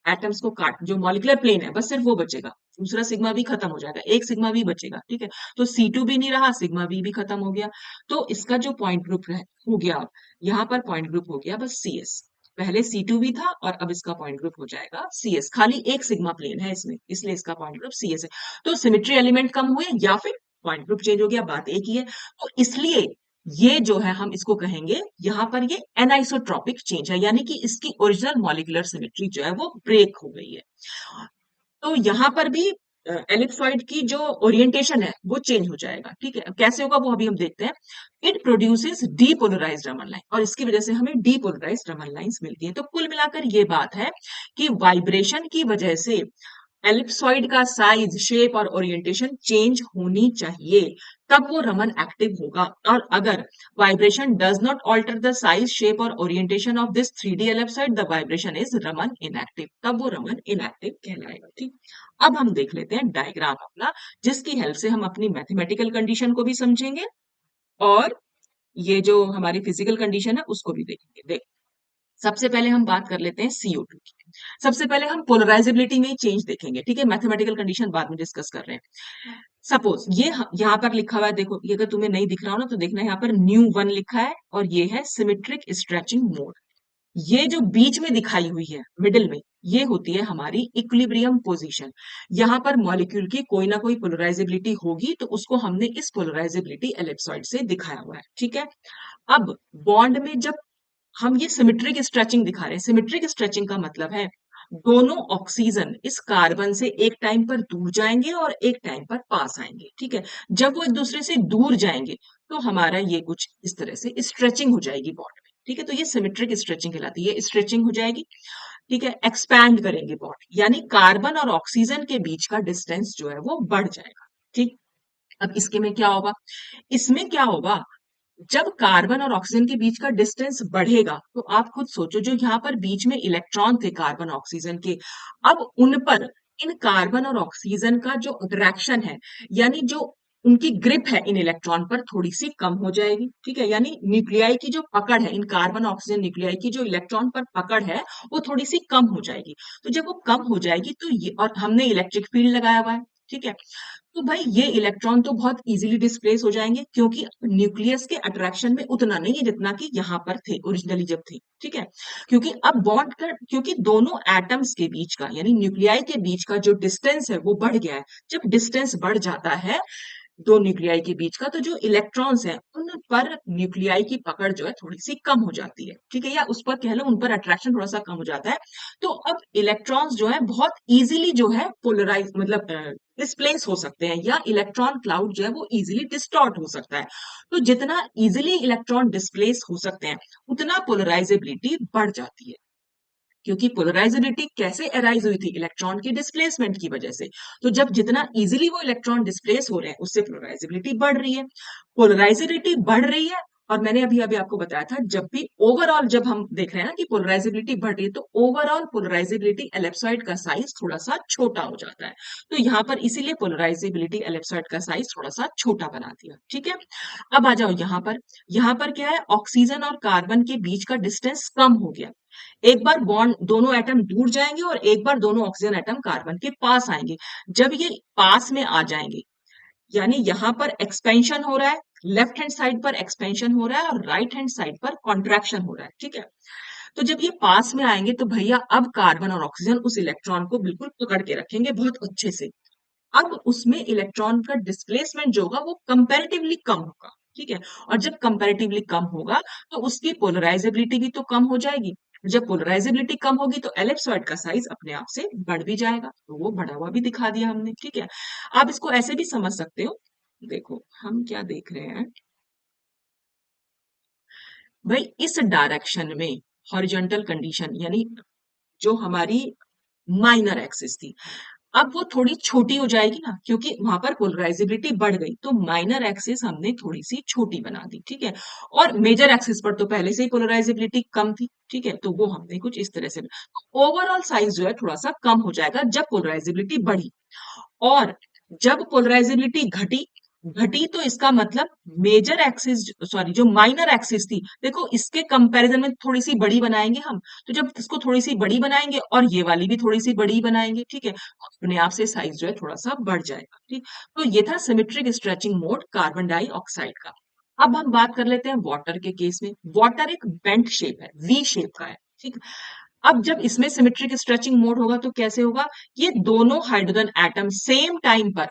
एटम्स को काट, जो मॉलिक्यूलर प्लेन है बस सिर्फ वो बचेगा, दूसरा सिग्मा भी खत्म हो जाएगा, एक सिग्मा भी बचेगा, ठीक है। तो C2 भी नहीं रहा, सिग्मा भी खत्म हो गया, तो इसका जो पॉइंट ग्रुप हो गया, यहाँ पर पॉइंट ग्रुप हो गया बस CS। पहले C2 भी था और अब इसका पॉइंट ग्रुप हो जाएगा CS, खाली एक सिग्मा प्लेन है इसमें, इसलिए इसका पॉइंट ग्रुप CS है। तो सिमेट्री एलिमेंट कम हुए या फिर पॉइंट ग्रुप चेंज हो गया, बात एक ही है। तो इसलिए ये जो है हम इसको कहेंगे, यहाँ पर ये एनाइसोट्रॉपिक चेंज है, यानी कि इसकी ओरिजिनल मॉलिक्यूलर सिमेट्री जो है वो ब्रेक हो गई है। तो यहाँ पर भी एलिप्सॉइड की जो ओरिएंटेशन है वो चेंज हो जाएगा, ठीक है। कैसे होगा वो अभी हम देखते हैं। It produces depolarised Raman line और इसकी वजह से हमें डीपोलराइज्ड रमन लाइंस मिलती हैं। तो कुल मिलाकर ये बात है कि वाइब्रेशन की वजह से एलिप्सॉइड का साइज, शेप और ओरिएंटेशन चेंज होनी चाहिए, तब वो रमन एक्टिव होगा। और अगर vibration does not alter the size, shape और orientation of this 3D ellipsoid, the vibration is Raman inactive, तब वो रमन इनएक्टिव कहलाएगा, ठीक। अब हम देख लेते हैं डायग्राम अपना, जिसकी हेल्प से हम अपनी मैथमेटिकल कंडीशन को भी समझेंगे और ये जो हमारी फिजिकल कंडीशन है उसको भी देखेंगे। देख, सबसे पहले हम बात कर लेते हैं CO2 की। सबसे पहले हम पोलराइजेबिलिटी में चेंज देखेंगे, ठीक है, मैथमेटिकल कंडीशन बाद में डिस्कस कर रहे हैं। सपोज ये यहाँ पर लिखा हुआ है, देखो ये अगर तुम्हें नहीं दिख रहा हो ना तो देखना, यहाँ पर ν1 लिखा है और ये है सिमेट्रिक स्ट्रेचिंग मोड। ये जो बीच में दिखाई हुई है मिडिल में, ये होती है हमारी इक्विलिब्रियम पोजीशन। यहाँ पर मॉलिक्यूल की कोई ना कोई पोलराइजेबिलिटी होगी तो उसको हमने इस पोलराइजेबिलिटी एलिप्सॉइड से दिखाया हुआ है, ठीक है। अब बॉन्ड में जब हम ये सिमेट्रिक स्ट्रेचिंग दिखा रहे हैं, सिमेट्रिक स्ट्रेचिंग का मतलब है दोनों ऑक्सीजन इस कार्बन से एक टाइम पर दूर जाएंगे और एक टाइम पर पास आएंगे, ठीक है। जब वो एक दूसरे से दूर जाएंगे तो हमारा ये कुछ इस तरह से स्ट्रेचिंग हो जाएगी बॉन्ड में, ठीक है। तो ये सिमेट्रिक स्ट्रेचिंग कहलाती है, स्ट्रेचिंग हो जाएगी, ठीक है। एक्सपैंड करेंगे बॉन्ड, यानी कार्बन और ऑक्सीजन के बीच का डिस्टेंस जो है वो बढ़ जाएगा, ठीक। अब इसके में क्या होगा, इसमें क्या होगा, जब कार्बन और ऑक्सीजन के बीच का डिस्टेंस बढ़ेगा तो आप खुद सोचो, जो यहाँ पर बीच में इलेक्ट्रॉन थे कार्बन ऑक्सीजन के, अब उन पर, इन कार्बन और ऑक्सीजन का जो अट्रैक्शन है, यानी जो उनकी ग्रिप है इन इलेक्ट्रॉन पर, थोड़ी सी कम हो जाएगी, ठीक है। यानी न्यूक्लियाई की जो पकड़ है, इन कार्बन ऑक्सीजन न्यूक्लियाई की जो इलेक्ट्रॉन पर पकड़ है वो थोड़ी सी कम हो जाएगी। तो जब वो कम हो जाएगी तो ये, और हमने इलेक्ट्रिक फील्ड लगाया हुआ है, ठीक है, तो भाई ये इलेक्ट्रॉन तो बहुत इजीली डिस्प्लेस हो जाएंगे क्योंकि न्यूक्लियस के अट्रैक्शन में उतना नहीं है जितना कि यहाँ पर थे ओरिजिनली जब थे, ठीक है। क्योंकि अब बॉन्ड का, क्योंकि दोनों एटम्स के बीच का यानी न्यूक्लियाई के बीच का जो डिस्टेंस है वो बढ़ गया है। जब डिस्टेंस बढ़ जाता है दो न्यूक्लियाई के बीच का, तो जो इलेक्ट्रॉन्स हैं उन पर न्यूक्लियाई की पकड़ जो है थोड़ी सी कम हो जाती है, ठीक है, या उस पर कह लो उन पर अट्रैक्शन थोड़ा सा कम हो जाता है। तो अब इलेक्ट्रॉन्स जो है बहुत इजीली जो है पोलराइज, मतलब डिस्प्लेस हो सकते हैं, या इलेक्ट्रॉन क्लाउड जो है वो इजीली डिस्टॉर्ट हो सकता है। तो जितना इजीली इलेक्ट्रॉन डिस्प्लेस हो सकते हैं उतना पोलराइजेबिलिटी बढ़ जाती है, क्योंकि पोलराइजेबिलिटी कैसे अराइज हुई थी, इलेक्ट्रॉन की डिस्प्लेसमेंट की वजह से। तो जब जितना इजीली वो इलेक्ट्रॉन डिस्प्लेस हो रहे हैं उससे पोलराइजेबिलिटी बढ़ रही है, पोलराइजेबिलिटी बढ़ रही है। और मैंने अभी अभी आपको बताया था, जब भी ओवरऑल जब हम देख रहे हैं ना कि पोलराइजेबिलिटी बढ़ रही है तो ओवरऑल पोलराइजेबिलिटी एलिप्सॉइड का साइज थोड़ा सा छोटा हो जाता है। तो यहाँ पर इसीलिए पोलराइजेबिलिटी एलिप्सॉइड का साइज थोड़ा सा छोटा बना दिया, ठीक है। अब आ जाओ यहाँ पर, यहाँ पर क्या है, ऑक्सीजन और कार्बन के बीच का डिस्टेंस कम हो गया। एक बार बॉन्ड, दोनों एटम दूर जाएंगे और एक बार दोनों ऑक्सीजन एटम कार्बन के पास आएंगे। जब ये पास में आ जाएंगे, यानी यहाँ पर एक्सपेंशन हो रहा है, लेफ्ट हैंड साइड पर एक्सपेंशन हो रहा है और राइट हैंड साइड पर कॉन्ट्रैक्शन हो रहा है, ठीक है। तो जब ये पास में आएंगे तो भैया अब कार्बन और ऑक्सीजन उस इलेक्ट्रॉन को बिल्कुल पकड़ के रखेंगे बहुत अच्छे से। अब उसमें इलेक्ट्रॉन का डिस्प्लेसमेंट जो होगा वो कंपैरेटिवली कम होगा, ठीक है। और जब कंपैरेटिवली कम होगा तो उसकी पोलराइजेबिलिटी भी तो कम हो जाएगी। जब पोलराइजेबिलिटी कम होगी तो एलिप्सॉइड का साइज अपने आप से बढ़ भी जाएगा, तो वो बढ़ा हुआ भी दिखा दिया हमने, ठीक है। आप इसको ऐसे भी समझ सकते हो। देखो हम क्या देख रहे हैं भाई, इस डायरेक्शन में हॉरिजॉन्टल कंडीशन यानी जो हमारी माइनर एक्सिस थी, अब वो थोड़ी छोटी हो जाएगी ना, क्योंकि वहां पर पोलराइजेबिलिटी बढ़ गई, तो माइनर एक्सिस हमने थोड़ी सी छोटी बना दी, ठीक है। और मेजर एक्सिस पर तो पहले से ही पोलराइजेबिलिटी कम थी, ठीक है, तो वो हमने कुछ इस तरह से ओवरऑल साइज जो है थोड़ा सा कम हो जाएगा जब पोलराइजेबिलिटी बढ़ी। और जब पोलराइजेबिलिटी घटी घटी तो इसका मतलब मेजर एक्सिस, सॉरी जो माइनर एक्सिस थी, देखो इसके कंपैरिजन में थोड़ी सी बड़ी बनाएंगे हम, तो जब इसको थोड़ी सी बड़ी बनाएंगे और ये वाली भी थोड़ी सी बड़ी बनाएंगे, ठीक है, अपने आप से साइज जो है थोड़ा सा बढ़ जाएगा, ठीक। तो ये था symmetric stretching mode carbon dioxide का। अब हम बात कर लेते हैं वाटर के केस में। वाटर एक बेंट शेप है, वी शेप का है, ठीक। अब जब इसमें सिमेट्रिक स्ट्रेचिंग मोड होगा तो कैसे होगा, ये दोनों हाइड्रोजन एटम सेम टाइम पर,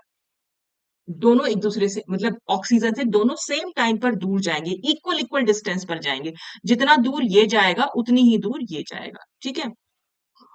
दोनों एक दूसरे से मतलब ऑक्सीजन से दोनों सेम टाइम पर दूर जाएंगे, इक्वल इक्वल डिस्टेंस पर जाएंगे, जितना दूर ये जाएगा उतनी ही दूर ये जाएगा, ठीक है।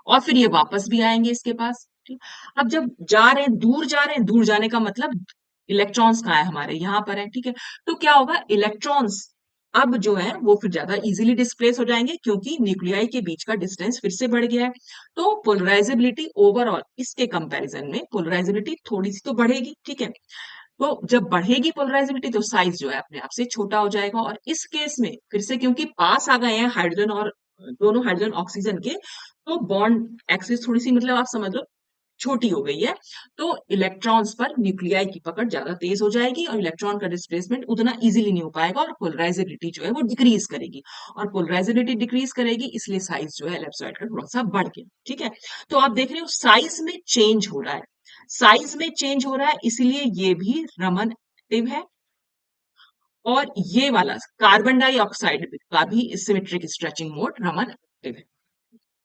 और फिर ये वापस भी आएंगे इसके पास, ठीक। अब जब जा रहे हैं, दूर जा रहे हैं, दूर जाने का मतलब इलेक्ट्रॉन्स कहाँ है, हमारे यहाँ पर है, ठीक है। तो क्या होगा, इलेक्ट्रॉन्स अब जो है वो फिर ज्यादा इजीली डिस्प्लेस हो जाएंगे, क्योंकि न्यूक्लियाई के बीच का डिस्टेंस फिर से बढ़ गया है। तो पोलराइजेबिलिटी ओवरऑल इसके कंपैरिजन में पोलराइजेबिलिटी थोड़ी सी तो बढ़ेगी, ठीक है। तो जब बढ़ेगी पोलराइजेबिलिटी तो साइज जो है अपने आप से छोटा हो जाएगा, और इस केस में फिर से क्योंकि पास आ गए हैं हाइड्रोजन और दोनों हाइड्रोजन ऑक्सीजन के, तो बॉन्ड एक्सिस थोड़ी सी मतलब आप समझ लो छोटी हो गई है, तो इलेक्ट्रॉन्स पर न्यूक्लियाई की पकड़ ज्यादा तेज हो जाएगी और इलेक्ट्रॉन का डिस्प्लेसमेंट उतना इजीली नहीं हो पाएगा, और पोलराइजेबिलिटी जो है वो डिक्रीज करेगी, और पोलराइजेबिलिटी डिक्रीज करेगी इसलिए साइज जो है इलेप्सॉइड का थोड़ा सा बढ़ गया, ठीक है। तो आप देख रहे हो साइज में चेंज हो रहा है, साइज में चेंज हो रहा है, इसलिए ये भी रमन एक्टिव है। और ये वाला कार्बन डाइऑक्साइड का भी symmetric stretching mode Raman active है।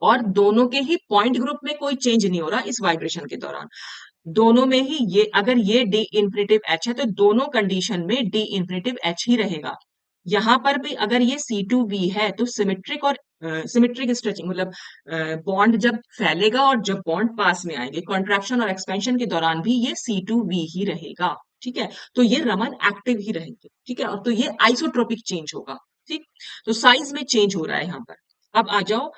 और दोनों के ही पॉइंट ग्रुप में कोई चेंज नहीं हो रहा इस वाइब्रेशन के दौरान। दोनों में ही ये, अगर ये डी इंफिनिटिव एच है तो दोनों कंडीशन में डी इंफिनिटिव एच ही रहेगा। यहां पर भी अगर ये C2V है तो सिमेट्रिक और सिमेट्रिक स्ट्रेचिंग मतलब बॉन्ड जब फैलेगा और जब बॉन्ड पास में आएंगे कॉन्ट्रैक्शन और एक्सपेंशन के दौरान भी ये C2V ही रहेगा, ठीक है। तो ये रमन एक्टिव ही रहेंगे, ठीक है। और तो ये आइसोट्रोपिक चेंज होगा, ठीक। तो साइज में चेंज हो रहा है यहाँ पर। अब आ जाओ,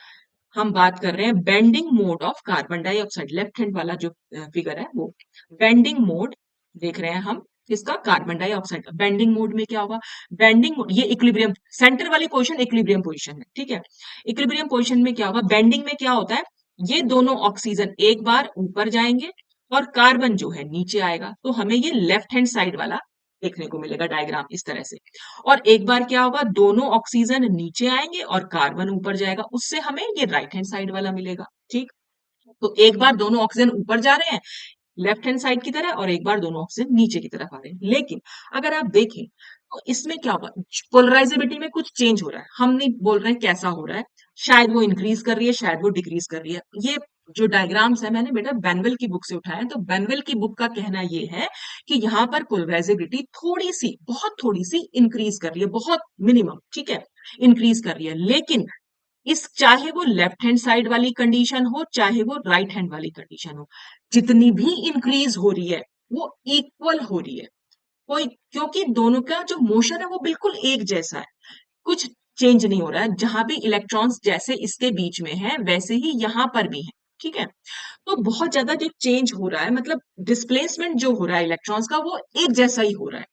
हम बात कर रहे हैं bending mode of carbon dioxide, left hand वाला जो फिगर है वो बेंडिंग मोड देख रहे हैं हम। इसका कार्बन डाइऑक्साइड का बेंडिंग मोड में क्या होगा, बेंडिंग मोड ये इक्विलिब्रियम सेंटर वाली पोजीशन इक्विलिब्रियम पोजीशन है, ठीक है। इक्विलिब्रियम पोजीशन में क्या होगा, बेंडिंग में क्या होता है, ये दोनों ऑक्सीजन एक बार ऊपर जाएंगे और कार्बन जो है नीचे आएगा, तो हमें ये लेफ्ट हैंड साइड वाला देखने को मिलेगा डायग्राम इस तरह से। और एक बार क्या होगा, दोनों ऑक्सीजन नीचे आएंगे और कार्बन ऊपर जाएगा, उससे हमें ये राइट हैंड साइड वाला मिलेगा, ठीक। तो एक बार दोनों ऑक्सीजन ऊपर जा रहे हैं लेफ्ट हैंड साइड की तरह, और एक बार दोनों ऑक्सीजन नीचे की तरफ आ रहे हैं। लेकिन अगर आप देखें तो इसमें क्या होगा, पोलराइजेबिलिटी में कुछ चेंज हो रहा है, हम नहीं बोल रहे हैं कैसा हो रहा है, शायद वो इंक्रीज कर रही है, शायद वो डिक्रीज कर रही है। ये जो डायग्राम्स है मैंने बेटा बेनवेल की बुक से उठाया है, तो बेनवेल की बुक का कहना ये है कि यहाँ पर पोलराइजेबिलिटी थोड़ी सी, बहुत थोड़ी सी इंक्रीज कर रही है, बहुत मिनिमम, ठीक है, इंक्रीज कर रही है। लेकिन इस चाहे वो लेफ्ट हैंड साइड वाली कंडीशन हो चाहे वो राइट हैंड वाली कंडीशन हो, जितनी भी इंक्रीज हो रही है वो इक्वल हो रही है, कोई, क्योंकि दोनों का जो मोशन है वो बिल्कुल एक जैसा है, कुछ चेंज नहीं हो रहा है। जहां भी इलेक्ट्रॉन्स जैसे इसके बीच में है वैसे ही यहां पर भी है, ठीक है। तो बहुत ज्यादा जो चेंज हो रहा है मतलब डिस्प्लेसमेंट जो हो रहा है इलेक्ट्रॉन्स का वो एक जैसा ही हो रहा है,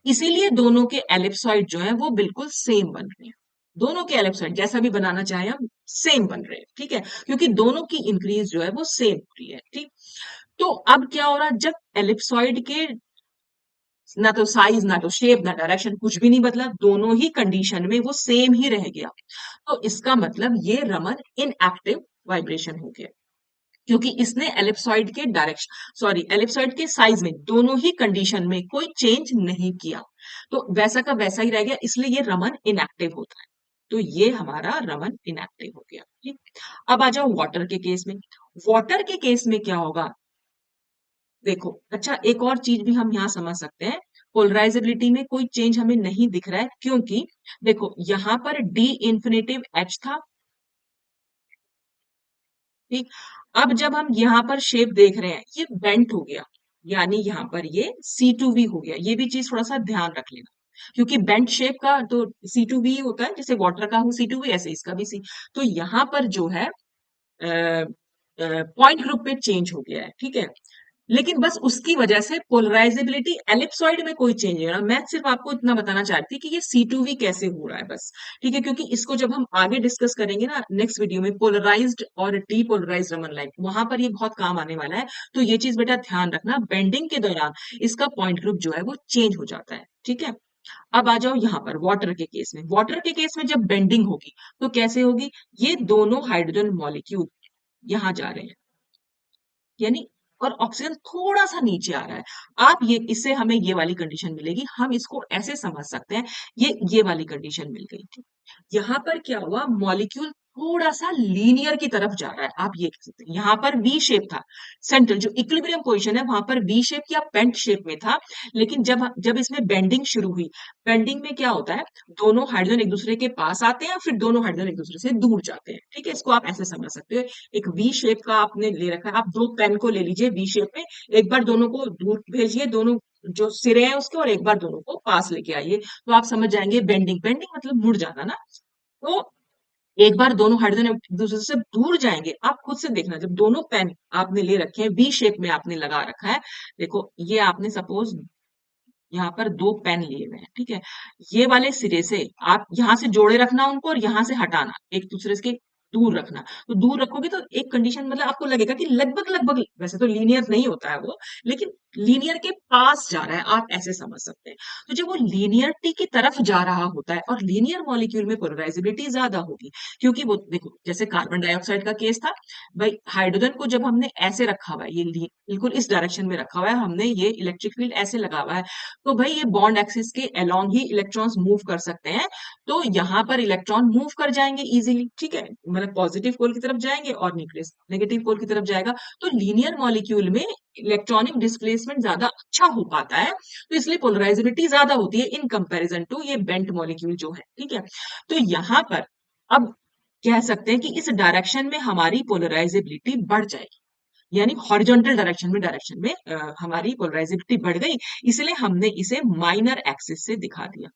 इसीलिए दोनों के एलिप्सॉइड जो है वो बिल्कुल सेम बन रहे हैं। दोनों के एलिप्सॉइड जैसा भी बनाना चाहे हम सेम बन रहे हैं, ठीक है, क्योंकि दोनों की इंक्रीज जो है वो सेम हो रही है, ठीक। तो अब क्या हो रहा है, जब एलिप्सॉइड के ना तो साइज ना तो शेप ना डायरेक्शन कुछ भी नहीं बदला, दोनों ही कंडीशन में वो सेम ही रह गया, तो इसका मतलब ये रमन इनएक्टिव वाइब्रेशन हो गया, क्योंकि इसने एलिप्सॉइड के डायरेक्शन, सॉरी एलिप्सॉइड के साइज में दोनों ही कंडीशन में कोई चेंज नहीं किया, तो वैसा का वैसा ही रह गया, इसलिए ये रमन इनएक्टिव होता है। तो ये हमारा रमन इनएक्टिव हो गया, ठीक। अब आ जाओ वाटर के केस में। वाटर के केस में क्या होगा, देखो अच्छा एक और चीज भी हम यहाँ समझ सकते हैं, पोलराइजेबिलिटी में कोई चेंज हमें नहीं दिख रहा है, क्योंकि देखो यहाँ पर डी इंफिनिटिव एच था, ठीक। अब जब हम यहाँ पर शेप देख रहे हैं ये बेंट हो गया, यानी यहाँ पर ये C2V हो गया। ये भी चीज थोड़ा सा ध्यान रख लेना, क्योंकि बेंट शेप का तो C2V होता है, जैसे वाटर का हो C2V, ऐसे इसका भी सी। तो यहाँ पर जो है पॉइंट ग्रुप पे चेंज हो गया है, ठीक है। लेकिन बस उसकी वजह से पोलराइजेबिलिटी एलिप्सॉइड में कोई चेंज नहीं हो रहा। मैं सिर्फ आपको इतना बताना चाहती थी कि ये C2V कैसे हो रहा है बस, ठीक है। क्योंकि इसको जब हम आगे डिस्कस करेंगे ना नेक्स्ट वीडियो में, पोलराइज्ड और डीपोलराइज्ड रमन लाइन, वहां पर ये बहुत काम आने वाला है। तो ये चीज बेटा ध्यान रखना, बेंडिंग के दौरान इसका पॉइंट ग्रुप जो है वो चेंज हो जाता है, ठीक है। अब आ जाओ यहाँ पर वाटर के केस में। वाटर के केस में जब बेंडिंग होगी तो कैसे होगी, ये दोनों हाइड्रोजन मॉलिक्यूल यहाँ जा रहे हैं, यानी और ऑक्सीजन थोड़ा सा नीचे आ रहा है। आप ये इससे हमें ये वाली कंडीशन मिलेगी, हम इसको ऐसे समझ सकते हैं, ये वाली कंडीशन मिल गई थी। यहाँ पर क्या हुआ, मॉलिक्यूल थोड़ा सा लीनियर की तरफ जा रहा है, आप ये कह सकते हैं। यहाँ पर वी शेप था, सेंट्रल जो इक्विलिब्रियम पोजीशन है वहां पर वी शेप या पेंट शेप में था। लेकिन जब जब इसमें बेंडिंग शुरू हुई, बेंडिंग में क्या होता है, दोनों हाइड्रोजन एक दूसरे के पास आते हैं, फिर दोनों हाइड्रोजन एक दूसरे से दूर जाते हैं, ठीक है। इसको आप ऐसे समझ सकते हो, एक वी शेप का आपने ले रखा है, आप दो पेन को ले लीजिए वी शेप में, एक बार दोनों को दूर भेजिए, दोनों जो सिरे हैं उसके, और एक बार दोनों को पास लेके आइए, तो आप समझ जाएंगे बेंडिंग। बेंडिंग मतलब मुड़ जाना ना। तो एक बार दोनों हाइड्रोजन एक दूसरे से दूर जाएंगे, आप खुद से देखना, जब दोनों पेन आपने ले रखे हैं वी शेप में आपने लगा रखा है, देखो ये आपने सपोज यहाँ पर दो पेन लिए हुए हैं, ठीक है। ये वाले सिरे से आप यहाँ से जोड़े रखना उनको, और यहाँ से हटाना, एक दूसरे के दूर रखना। तो दूर रखोगे तो एक कंडीशन मतलब आपको लगेगा कि लगभग लगभग, वैसे तो लीनियर नहीं होता है वो, लेकिन लीनियर के पास जा रहा है, आप ऐसे समझ सकते हैं। तो जब वो लीनियरिटी की तरफ जा रहा होता है, और लीनियर मॉलिक्यूल में पोलराइजेबिलिटी ज्यादा होगी, क्योंकि वो देखो जैसे कार्बन डाइऑक्साइड का केस था, भाई हाइड्रोजन को जब हमने ऐसे रखा हुआ है, ये बिल्कुल इस डायरेक्शन में रखा हुआ है, हमने ये इलेक्ट्रिक फील्ड ऐसे लगा हुआ है, तो भाई ये बॉन्ड एक्सिस के अलोंग ही इलेक्ट्रॉन्स मूव कर सकते हैं। तो यहाँ पर इलेक्ट्रॉन मूव कर जाएंगे इजीली, ठीक है, मतलब पॉजिटिव पोल की तरफ जाएंगे और नेगेटिव पोल की तरफ जाएगा। तो लीनियर मॉलिक्यूल में इलेक्ट्रॉनिक डिस्प्लेसमेंट ज्यादा अच्छा हो पाता है, तो इसलिए पोलराइजेबिलिटी ज्यादा होती है इन कंपैरिजन टू ये बेंट मॉलिक्यूल जो है, ठीक है। तो यहाँ पर अब कह सकते हैं कि इस डायरेक्शन में हमारी पोलराइजेबिलिटी बढ़ जाएगी, यानी हॉरिजॉन्टल डायरेक्शन में हमारी पोलराइजेबिलिटी बढ़ गई, इसलिए हमने इसे माइनर एक्सिस से दिखा दिया,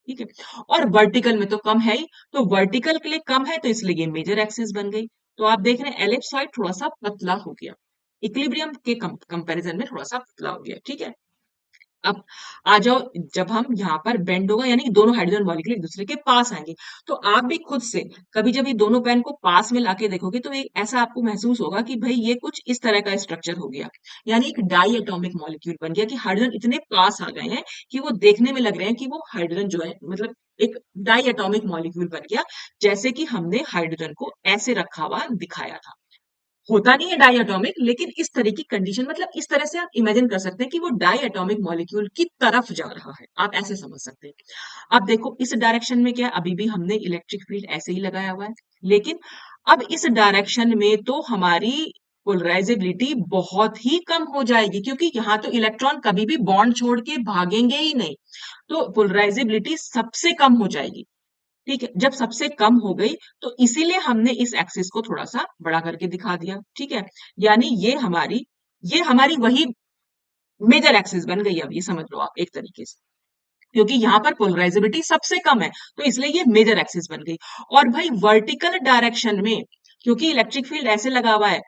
ठीक है। और वर्टिकल में तो कम है ही, तो वर्टिकल के लिए कम है, तो इसलिए ये मेजर एक्सिस बन गई। तो आप देख रहे हैं एलिप्सॉइड थोड़ा सा पतला हो गया, इक्विलिब्रियम के कंपैरिजन में थोड़ा सा पतला हो गया, ठीक है। अब आ जाओ, जब हम यहाँ पर बेंड होगा, यानी कि दोनों हाइड्रोजन मॉलिक्यूल एक दूसरे के पास आएंगे, तो आप भी खुद से कभी जब ये दोनों पेन को पास में लाके देखोगे, तो एक ऐसा आपको महसूस होगा कि भाई ये कुछ इस तरह का स्ट्रक्चर हो गया, यानी एक डाई एटॉमिक मॉलिक्यूल बन गया, कि हाइड्रोजन इतने पास आ गए हैं कि वो देखने में लग रहे हैं कि वो हाइड्रोजन जो है, मतलब एक डाई एटॉमिक मॉलिक्यूल बन गया, जैसे कि हमने हाइड्रोजन को ऐसे रखा हुआ दिखाया था। होता नहीं है डाई एटॉमिक, लेकिन इस तरह की कंडीशन, मतलब इस तरह से आप इमेजिन कर सकते हैं कि वो डाई एटॉमिक मॉलिक्यूल की तरफ जा रहा है, आप ऐसे समझ सकते हैं। अब देखो इस डायरेक्शन में क्या है, अभी भी हमने इलेक्ट्रिक फील्ड ऐसे ही लगाया हुआ है, लेकिन अब इस डायरेक्शन में तो हमारी पोलराइजेबिलिटी बहुत ही कम हो जाएगी, क्योंकि यहाँ तो इलेक्ट्रॉन कभी भी बॉन्ड छोड़ के भागेंगे ही नहीं, तो पोलराइजेबिलिटी सबसे कम हो जाएगी, ठीक है। जब सबसे कम हो गई, तो इसीलिए हमने इस एक्सिस को थोड़ा सा बड़ा करके दिखा दिया, ठीक है। यानी ये हमारी वही मेजर एक्सिस बन गई, अब ये समझ लो आप एक तरीके से, क्योंकि यहाँ पर पोलराइजेबिलिटी सबसे कम है, तो इसलिए ये मेजर एक्सिस बन गई। और भाई वर्टिकल डायरेक्शन में, क्योंकि इलेक्ट्रिक फील्ड ऐसे लगा हुआ है,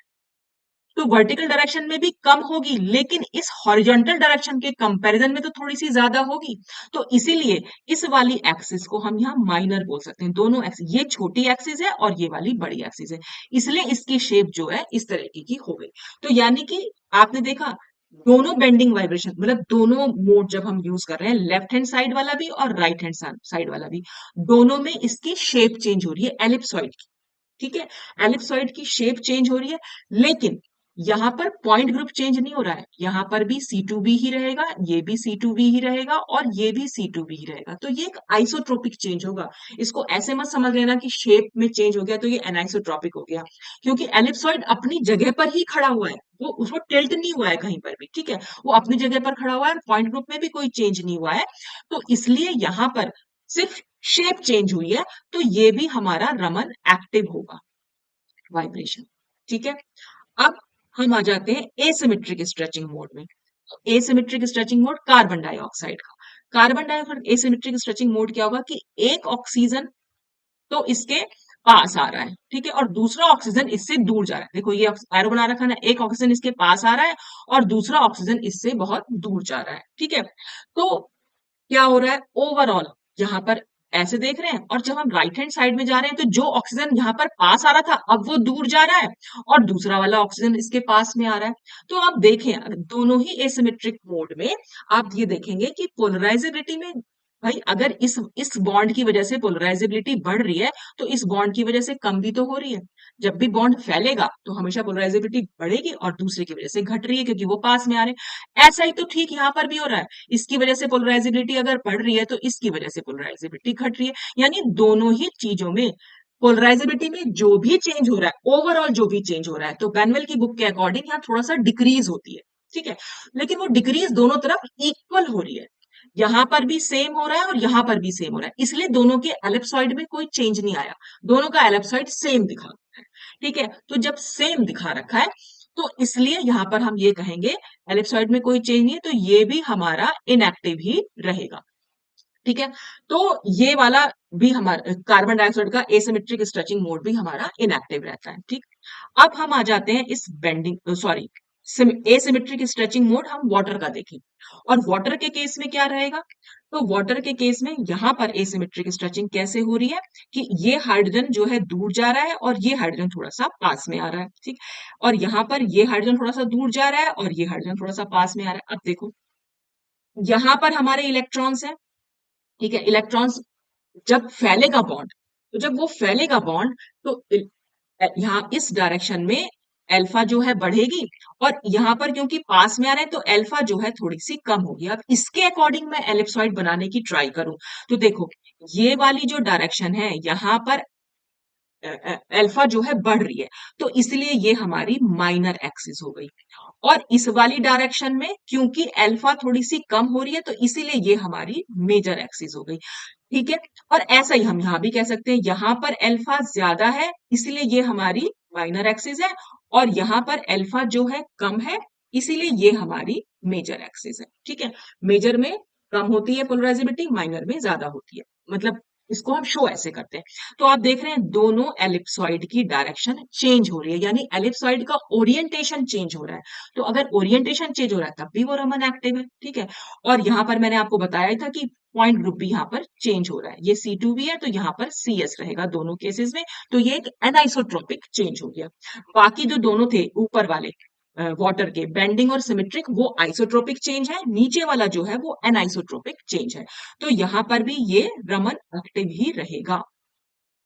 तो वर्टिकल डायरेक्शन में भी कम होगी, लेकिन इस हॉरिजॉन्टल डायरेक्शन के कंपैरिजन में तो थोड़ी सी ज्यादा होगी। तो इसीलिए इस वाली एक्सिस को हम यहाँ माइनर बोल सकते हैं। दोनों एक्सिस, ये छोटी एक्सिस है और ये वाली बड़ी एक्सिस है, इसलिए इसकी शेप जो है इस तरीके की हो गई। तो यानी कि आपने देखा, दोनों बेंडिंग वाइब्रेशन, मतलब दोनों मोड जब हम यूज कर रहे हैं, लेफ्ट हैंड साइड वाला भी और राइट हैंड साइड वाला भी, दोनों में इसकी शेप चेंज हो रही है एलिप्सॉइड, ठीक है। एलिप्सॉइड की शेप चेंज हो रही है, लेकिन यहाँ पर पॉइंट ग्रुप चेंज नहीं हो रहा है, यहाँ पर भी C2B ही रहेगा, ये भी C2B ही रहेगा, और ये भी C2B ही रहेगा। तो ये एक आइसोट्रोपिक चेंज होगा। इसको ऐसे मत समझ लेना कि शेप में चेंज हो गया तो ये एनाइसोट्रोपिक हो गया, क्योंकि एलिप्सॉइड अपनी जगह पर ही खड़ा हुआ है, वो उसको टिल्ट नहीं हुआ है कहीं पर भी, ठीक है। वो अपनी जगह पर खड़ा हुआ है, पॉइंट ग्रुप में भी कोई चेंज नहीं हुआ है, तो इसलिए यहाँ पर सिर्फ शेप चेंज हुई है, तो ये भी हमारा रमन एक्टिव होगा, वाइब्रेशन। ठीक है। अब हम आ जाते हैं एसिमेट्रिक स्ट्रेचिंग मोड में। Asymmetric stretching mode carbon dioxide का। Carbon dioxide asymmetric stretching mode क्या होगा कि एक ऑक्सीजन तो इसके पास आ रहा है, ठीक है, और दूसरा ऑक्सीजन इससे दूर जा रहा है। देखो ये एरो बना रखा है ना, एक ऑक्सीजन इसके पास आ रहा है और दूसरा ऑक्सीजन इससे बहुत दूर जा रहा है, ठीक है। तो क्या हो रहा है ओवरऑल, यहाँ पर ऐसे देख रहे हैं, और जब हम राइट हैंड साइड में जा रहे हैं तो जो ऑक्सीजन यहाँ पर पास आ रहा था अब वो दूर जा रहा है और दूसरा वाला ऑक्सीजन इसके पास में आ रहा है। तो आप देखें दोनों ही एसिमेट्रिक मोड में आप ये देखेंगे कि पोलराइजेबिलिटी में, भाई अगर इस बॉन्ड की वजह से पोलराइजेबिलिटी बढ़ रही है तो इस बॉन्ड की वजह से कम भी तो हो रही है। जब भी बॉन्ड फैलेगा तो हमेशा पोलराइजेबिलिटी बढ़ेगी और दूसरे की वजह से घट रही है क्योंकि वो पास में आ रहे हैं। ऐसा ही तो ठीक यहाँ पर भी हो रहा है, इसकी वजह से पोलराइजेबिलिटी अगर बढ़ रही है तो इसकी वजह से पोलराइजेबिलिटी घट रही है। यानी दोनों ही चीजों में पोलराइजेबिलिटी में जो भी चेंज हो रहा है, ओवरऑल जो भी चेंज हो रहा है, तो बैनवेल की बुक के अकॉर्डिंग यहाँ थोड़ा सा डिक्रीज होती है, ठीक है, लेकिन वो डिक्रीज दोनों तरफ इक्वल हो रही है। यहां पर भी सेम हो रहा है और यहां पर भी सेम हो रहा है, इसलिए दोनों के एलिप्सॉइड में कोई चेंज नहीं आया, दोनों का एलिप्सॉइड सेम दिखा रखा है, ठीक है। तो जब सेम दिखा रखा है तो इसलिए यहां पर हम ये कहेंगे एलिप्सॉइड में कोई चेंज नहीं है, तो ये भी हमारा इनएक्टिव ही रहेगा, ठीक है। तो ये वाला भी हमारा कार्बन डाइऑक्साइड का एसिमेट्रिक स्ट्रेचिंग मोड भी हमारा इनएक्टिव रहता है, ठीक। अब हम आ जाते हैं इस bending sorry asymmetric stretching mode हम वाटर का देखें। और वाटर के केस में क्या रहेगा, तो वाटर के केस में यहां पर एसिमेट्रिक स्ट्रेचिंग कैसे हो रही है कि ये हाइड्रोजन जो है दूर जा रहा है और ये हाइड्रोजन थोड़ा सा पास में आ रहा है, ठीक। और यहां पर ये हाइड्रोजन थोड़ा सा दूर जा रहा है और ये हाइड्रोजन थोड़ा सा पास में आ रहा है। अब देखो यहां पर हमारे इलेक्ट्रॉन्स हैं, ठीक है, इलेक्ट्रॉन्स जब फैलेगा बॉन्ड, तो जब वो फैलेगा बॉन्ड तो यहाँ इस डायरेक्शन में अल्फा जो है बढ़ेगी और यहाँ पर क्योंकि पास में आ रहे हैं तो अल्फा जो है थोड़ी सी कम होगी। अब इसके अकॉर्डिंग मैं एलिप्सॉइड बनाने की ट्राई करूं तो देखो ये वाली जो डायरेक्शन है यहाँ पर अल्फा जो है बढ़ रही है, तो इसलिए ये हमारी माइनर एक्सिस हो गई। और इस वाली डायरेक्शन में क्योंकि अल्फा थोड़ी सी कम हो रही है तो इसीलिए ये हमारी मेजर एक्सिस हो गई, ठीक है। और ऐसा ही हम यहाँ भी कह सकते हैं, यहाँ पर अल्फा ज्यादा है इसलिए ये हमारी माइनर एक्सिस है, और यहाँ पर अल्फा जो है कम है इसीलिए ये हमारी मेजर एक्सिस है, ठीक है। मेजर में कम होती है पोलराइजेबिलिटी, माइनर में ज्यादा होती है, मतलब इसको हम शो ऐसे करते हैं। तो आप देख रहे हैं दोनों एलिप्सॉइड की डायरेक्शन चेंज हो रही है, यानी एलिप्सॉइड का ओरिएंटेशन चेंज हो रहा है। तो अगर ओरिएंटेशन चेंज हो रहा है तब भी वो रमन एक्टिव है, ठीक है। और यहाँ पर मैंने आपको बताया था कि पॉइंट ग्रुप भी यहाँ पर चेंज हो रहा है, ये C2B है तो यहाँ पर CS रहेगा दोनों केसेस में, तो ये एक एनाइसोट्रोपिक चेंज हो गया। बाकी जो दोनों थे ऊपर वाले वाटर के बेंडिंग और सिमेट्रिक वो आइसोट्रोपिक चेंज है, नीचे वाला जो है वो एनाइसोट्रोपिक चेंज है। तो यहां पर भी ये रमन एक्टिव ही रहेगा।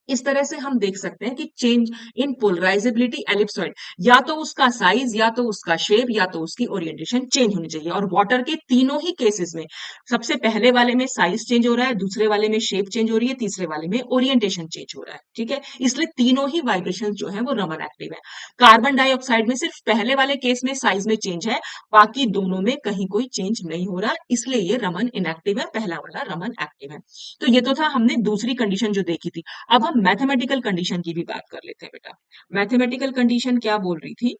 इस तरह से हम देख सकते हैं कि चेंज इन पोलराइजेबिलिटी एलिप्सॉइड, या तो उसका साइज या तो उसका शेप या तो उसकी ओरिएंटेशन चेंज होनी चाहिए। और वाटर के तीनों ही केसेस में सबसे पहले वाले में साइज चेंज हो रहा है, दूसरे वाले में शेप चेंज हो रही है, तीसरे वाले में ओरिएंटेशन चेंज हो रहा है, ठीक है। इसलिए तीनों ही वाइब्रेशन जो है वो रमन एक्टिव है। कार्बन डाइऑक्साइड में सिर्फ पहले वाले केस में साइज में चेंज है, बाकी दोनों में कहीं कोई चेंज नहीं हो रहा, इसलिए ये रमन इनएक्टिव है, पहला वाला रमन एक्टिव है। तो ये तो था हमने दूसरी कंडीशन जो देखी थी। अब हम मैथमेटिकल कंडीशन की भी बात कर लेते हैं बेटा। मैथमेटिकल कंडीशन क्या बोल रही थी,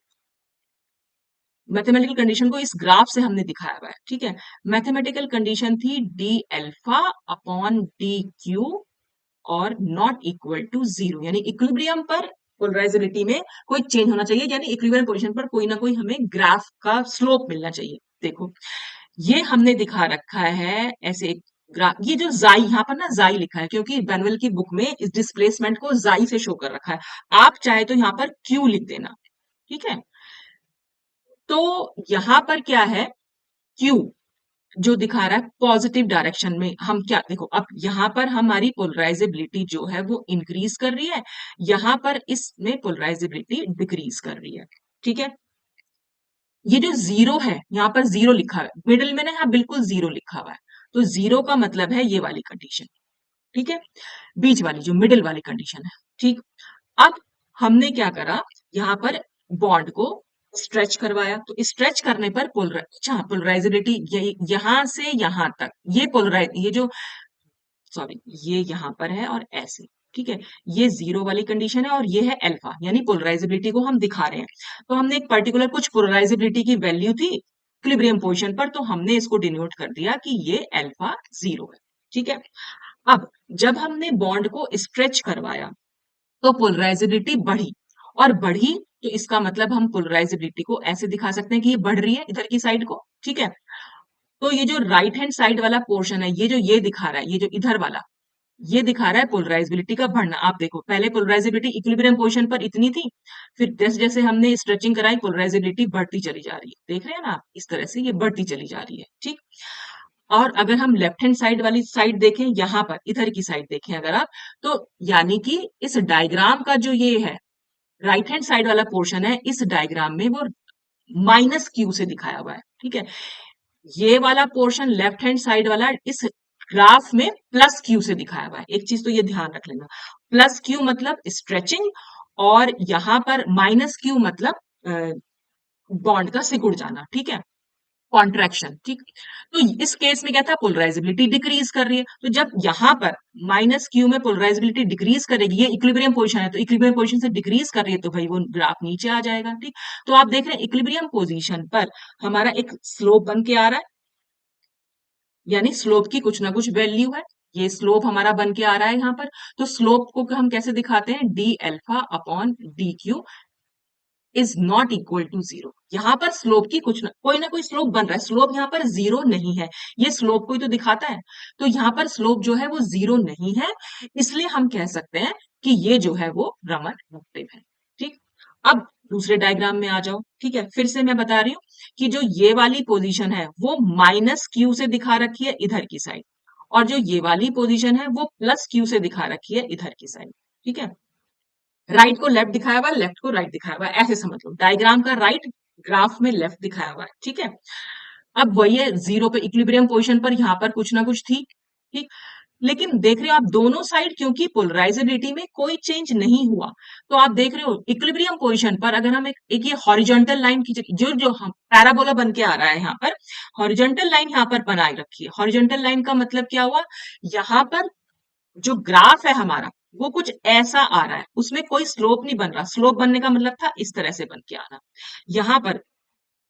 मैथमेटिकल कंडीशन को इस ग्राफ से हमने दिखाया हुआ है, ठीक है। मैथमेटिकल कंडीशन थी D alpha upon d Q और नॉट इक्वल टू जीरो, यानी इक्विलिब्रियम पर पोलराइजेबिलिटी में कोई चेंज होना चाहिए, यानी इक्विलिब्रियम पोजीशन पर कोई ना कोई हमें ग्राफ का स्लोप मिलना चाहिए। देखो ये हमने दिखा रखा है ऐसे ग्राफ, ये जो जाई यहाँ पर ना जाई लिखा है क्योंकि बेनवेल की बुक में इस डिस्प्लेसमेंट को जाई से शो कर रखा है, आप चाहे तो यहाँ पर क्यू लिख देना, ठीक है। तो यहाँ पर क्या है क्यू जो दिखा रहा है पॉजिटिव डायरेक्शन में, हम क्या देखो अब यहाँ पर हमारी पोलराइजेबिलिटी जो है वो इंक्रीज कर रही है, यहाँ पर इसमें पोलराइजेबिलिटी डिक्रीज कर रही है, ठीक है। ये जो जीरो है यहाँ पर जीरो लिखा है मिडिल में ना, यहाँ बिल्कुल जीरो लिखा हुआ है, तो जीरो का मतलब है ये वाली कंडीशन, ठीक है, बीच वाली जो मिडिल वाली कंडीशन है, ठीक। अब हमने क्या करा, यहाँ पर बॉन्ड को स्ट्रेच करवाया, तो स्ट्रेच करने पर पोलराइजेबिलिटी यहां से यहां तक ये पोलराइज ये जो सॉरी ये यहां पर है और ऐसे, ठीक है, ये जीरो वाली कंडीशन है और ये है अल्फा, यानी पोलराइजेबिलिटी को हम दिखा रहे हैं। तो हमने एक पर्टिकुलर कुछ पोलराइजेबिलिटी की वैल्यू थी इक्विलिब्रियम पोजीशन पर, तो हमने इसको डिनोट कर दिया कि ये अल्फा जीरो है। ठीक है, अब जब हमने बॉन्ड को स्ट्रेच करवाया तो पोलराइजेबिलिटी बढ़ी, और बढ़ी तो इसका मतलब हम पोलराइजेबिलिटी को ऐसे दिखा सकते हैं कि ये बढ़ रही है इधर की साइड को। ठीक है, तो ये जो राइट हैंड साइड वाला पोर्शन है, ये जो ये दिखा रहा है, ये जो इधर वाला, ये दिखा रहा है पोलराइजेबिलिटी का बढ़ना। आप देखो पहले पोलराइजेबिलिटी इक्विलिब्रियम पोजीशन पर इतनी थी, फिर जैसे जैसे हमने स्ट्रेचिंग कराई पोलराइजेबिलिटी बढ़ती चली जा रही है, देख रहे हैं ना आप, इस तरह से ये बढ़ती चली जा रही है। ठीक, और अगर हम लेफ्ट हैंड साइड वाली साइड देखें, यहां पर इधर की साइड देखें अगर आप, तो यानी कि इस डायग्राम का जो ये है राइट हैंड साइड वाला पोर्शन है, इस डायग्राम में वो माइनस क्यू से दिखाया हुआ है। ठीक है, ये वाला पोर्शन लेफ्ट हैंड साइड वाला इस ग्राफ में प्लस क्यू से दिखाया हुआ है। एक चीज तो ये ध्यान रख लेना, प्लस क्यू मतलब स्ट्रेचिंग, और यहां पर माइनस क्यू मतलब बॉन्ड का सिकुड़ जाना। ठीक है, कॉन्ट्रैक्शन। ठीक, तो इस केस में क्या था, पोलराइजेबिलिटी डिक्रीज कर रही है, तो जब यहां पर माइनस क्यू में पोलराइजेबिलिटी डिक्रीज करेगी, ये इक्विलिब्रियम पोजीशन है तो इक्विलिब्रियम पोजीशन से डिक्रीज कर रही है, तो भाई वो ग्राफ नीचे आ जाएगा। ठीक, तो आप देख रहे हैं इक्विलिब्रियम पोजीशन पर हमारा एक स्लोप बन के आ रहा है, यानी स्लोप की कुछ ना कुछ वैल्यू है, ये स्लोप हमारा बन के आ रहा है यहाँ पर। तो स्लोप को हम कैसे दिखाते हैं, d alpha upon d q is not equal to zero. यहाँ पर स्लोप की कुछ ना कोई स्लोप बन रहा है, स्लोप यहाँ पर जीरो नहीं है, ये स्लोप को ही तो दिखाता है। तो यहाँ पर स्लोप जो है वो जीरो नहीं है, इसलिए हम कह सकते हैं कि ये जो है वो रमन वेक्टिव है। ठीक, अब दूसरे डायग्राम में आ जाओ। ठीक है, फिर से मैं बता रही हूँ कि जो ये वाली पोजीशन है वो माइनस क्यू से दिखा रखी है इधर की साइड, और जो ये वाली पोजीशन है वो प्लस क्यू से दिखा रखी है इधर की साइड। ठीक है, राइट को लेफ्ट दिखाया हुआ है, लेफ्ट को राइट दिखाया हुआ है, ऐसे समझ लो डायग्राम का राइट, ग्राफ में लेफ्ट दिखाया हुआ है। ठीक है, अब वही है जीरो पे इक्विलिब्रियम पोजीशन पर यहाँ पर कुछ ना कुछ थी। ठीक, लेकिन देख रहे हो आप दोनों साइड क्योंकि पोलराइजेबिलिटी में कोई चेंज नहीं हुआ, तो आप देख रहे हो इक्विलिब्रियम पोजीशन पर अगर हम एक ये हॉरिजॉन्टल लाइन की जो जो हम पैराबोला बन के आ रहा है यहाँ पर, हॉरिजॉन्टल लाइन यहाँ पर बनाए रखी है। हॉरिजॉन्टल लाइन का मतलब क्या हुआ, यहाँ पर जो ग्राफ है हमारा वो कुछ ऐसा आ रहा है, उसमें कोई स्लोप नहीं बन रहा। स्लोप बनने का मतलब था इस तरह से बन के आना। यहाँ पर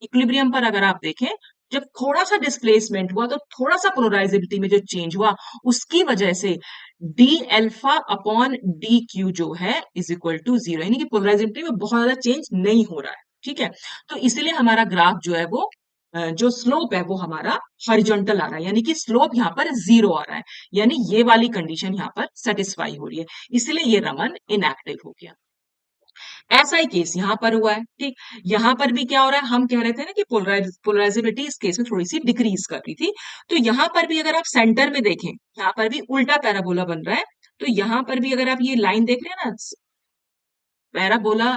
इक्विलिब्रियम पर अगर आप देखें, जब थोड़ा सा डिस्प्लेसमेंट हुआ तो थोड़ा सा पोलराइजेबिलिटी में जो चेंज हुआ, उसकी वजह से D alpha upon d Q जो है इज इक्वल टू जीरो, यानी कि पोलराइजेबिलिटी में बहुत ज्यादा चेंज नहीं हो रहा है। ठीक है, तो इसलिए हमारा ग्राफ जो है वो जो स्लोप है वो हमारा हॉरिजॉन्टल आ रहा है, यानी कि स्लोप यहाँ पर जीरो आ रहा है, यानी ये वाली कंडीशन यहाँ पर सेटिस्फाई हो रही है, इसलिए ये रमन इनएक्टिव हो गया। ऐसा ही केस यहाँ पर हुआ है। ठीक, यहाँ पर भी क्या हो रहा है, हम कह रहे थे ना कि पोलराइजेबिलिटी इस केस में थोड़ी सी डिक्रीज कर रही थी, तो यहाँ पर भी अगर आप सेंटर में देखें, यहाँ पर भी उल्टा पैराबोला बन रहा है। तो यहाँ पर भी अगर आप ये लाइन देख रहे हैं ना, पैराबोला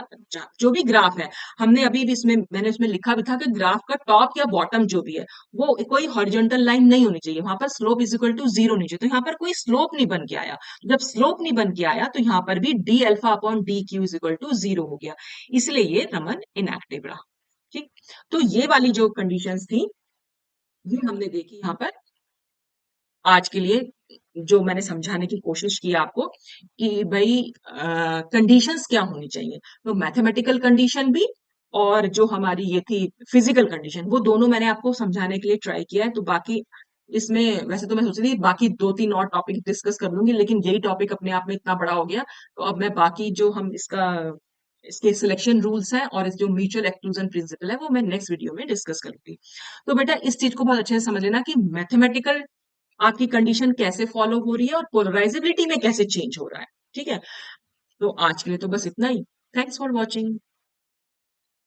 जो भी ग्राफ है, हमने अभी भी इसमें मैंने उसमें लिखा भी था कि ग्राफ का टॉप या बॉटम जो भी है वो कोई हॉरिजॉन्टल लाइन नहीं होनी चाहिए, वहां पर slope is equal to zero नहीं चाहिए, तो यहाँ पर कोई स्लोप नहीं बन के आया। जब स्लोप नहीं बन के आया तो यहाँ पर भी d alpha upon d q is equal to zero हो गया, इसलिए ये रमन इनएक्टिव रहा। ठीक, तो ये वाली जो कंडीशंस थी ये हमने देखी यहाँ पर आज के लिए, जो मैंने समझाने की कोशिश की आपको कि भाई कंडीशंस क्या होनी चाहिए। तो मैथमेटिकल कंडीशन भी और जो हमारी ये थी फिजिकल कंडीशन, वो दोनों मैंने आपको समझाने के लिए ट्राई किया है। तो बाकी इसमें वैसे तो मैं सोच रही थी बाकी दो तीन और टॉपिक डिस्कस कर लूंगी, लेकिन यही टॉपिक अपने आप में इतना बड़ा हो गया, तो अब मैं बाकी जो हम इसके सिलेक्शन रूल्स हैं और इस जो म्यूचुअल एक्सक्लूजन प्रिंसिपल है वो मैं नेक्स्ट वीडियो में डिस्कस करूंगी। तो बेटा इस चीज को बहुत अच्छे से समझ लेना कि मैथमेटिकल आपकी कंडीशन कैसे फॉलो हो रही है और पोलराइजेबिलिटी में कैसे चेंज हो रहा है। ठीक है, तो आज के लिए तो बस इतना ही। Thanks for watching.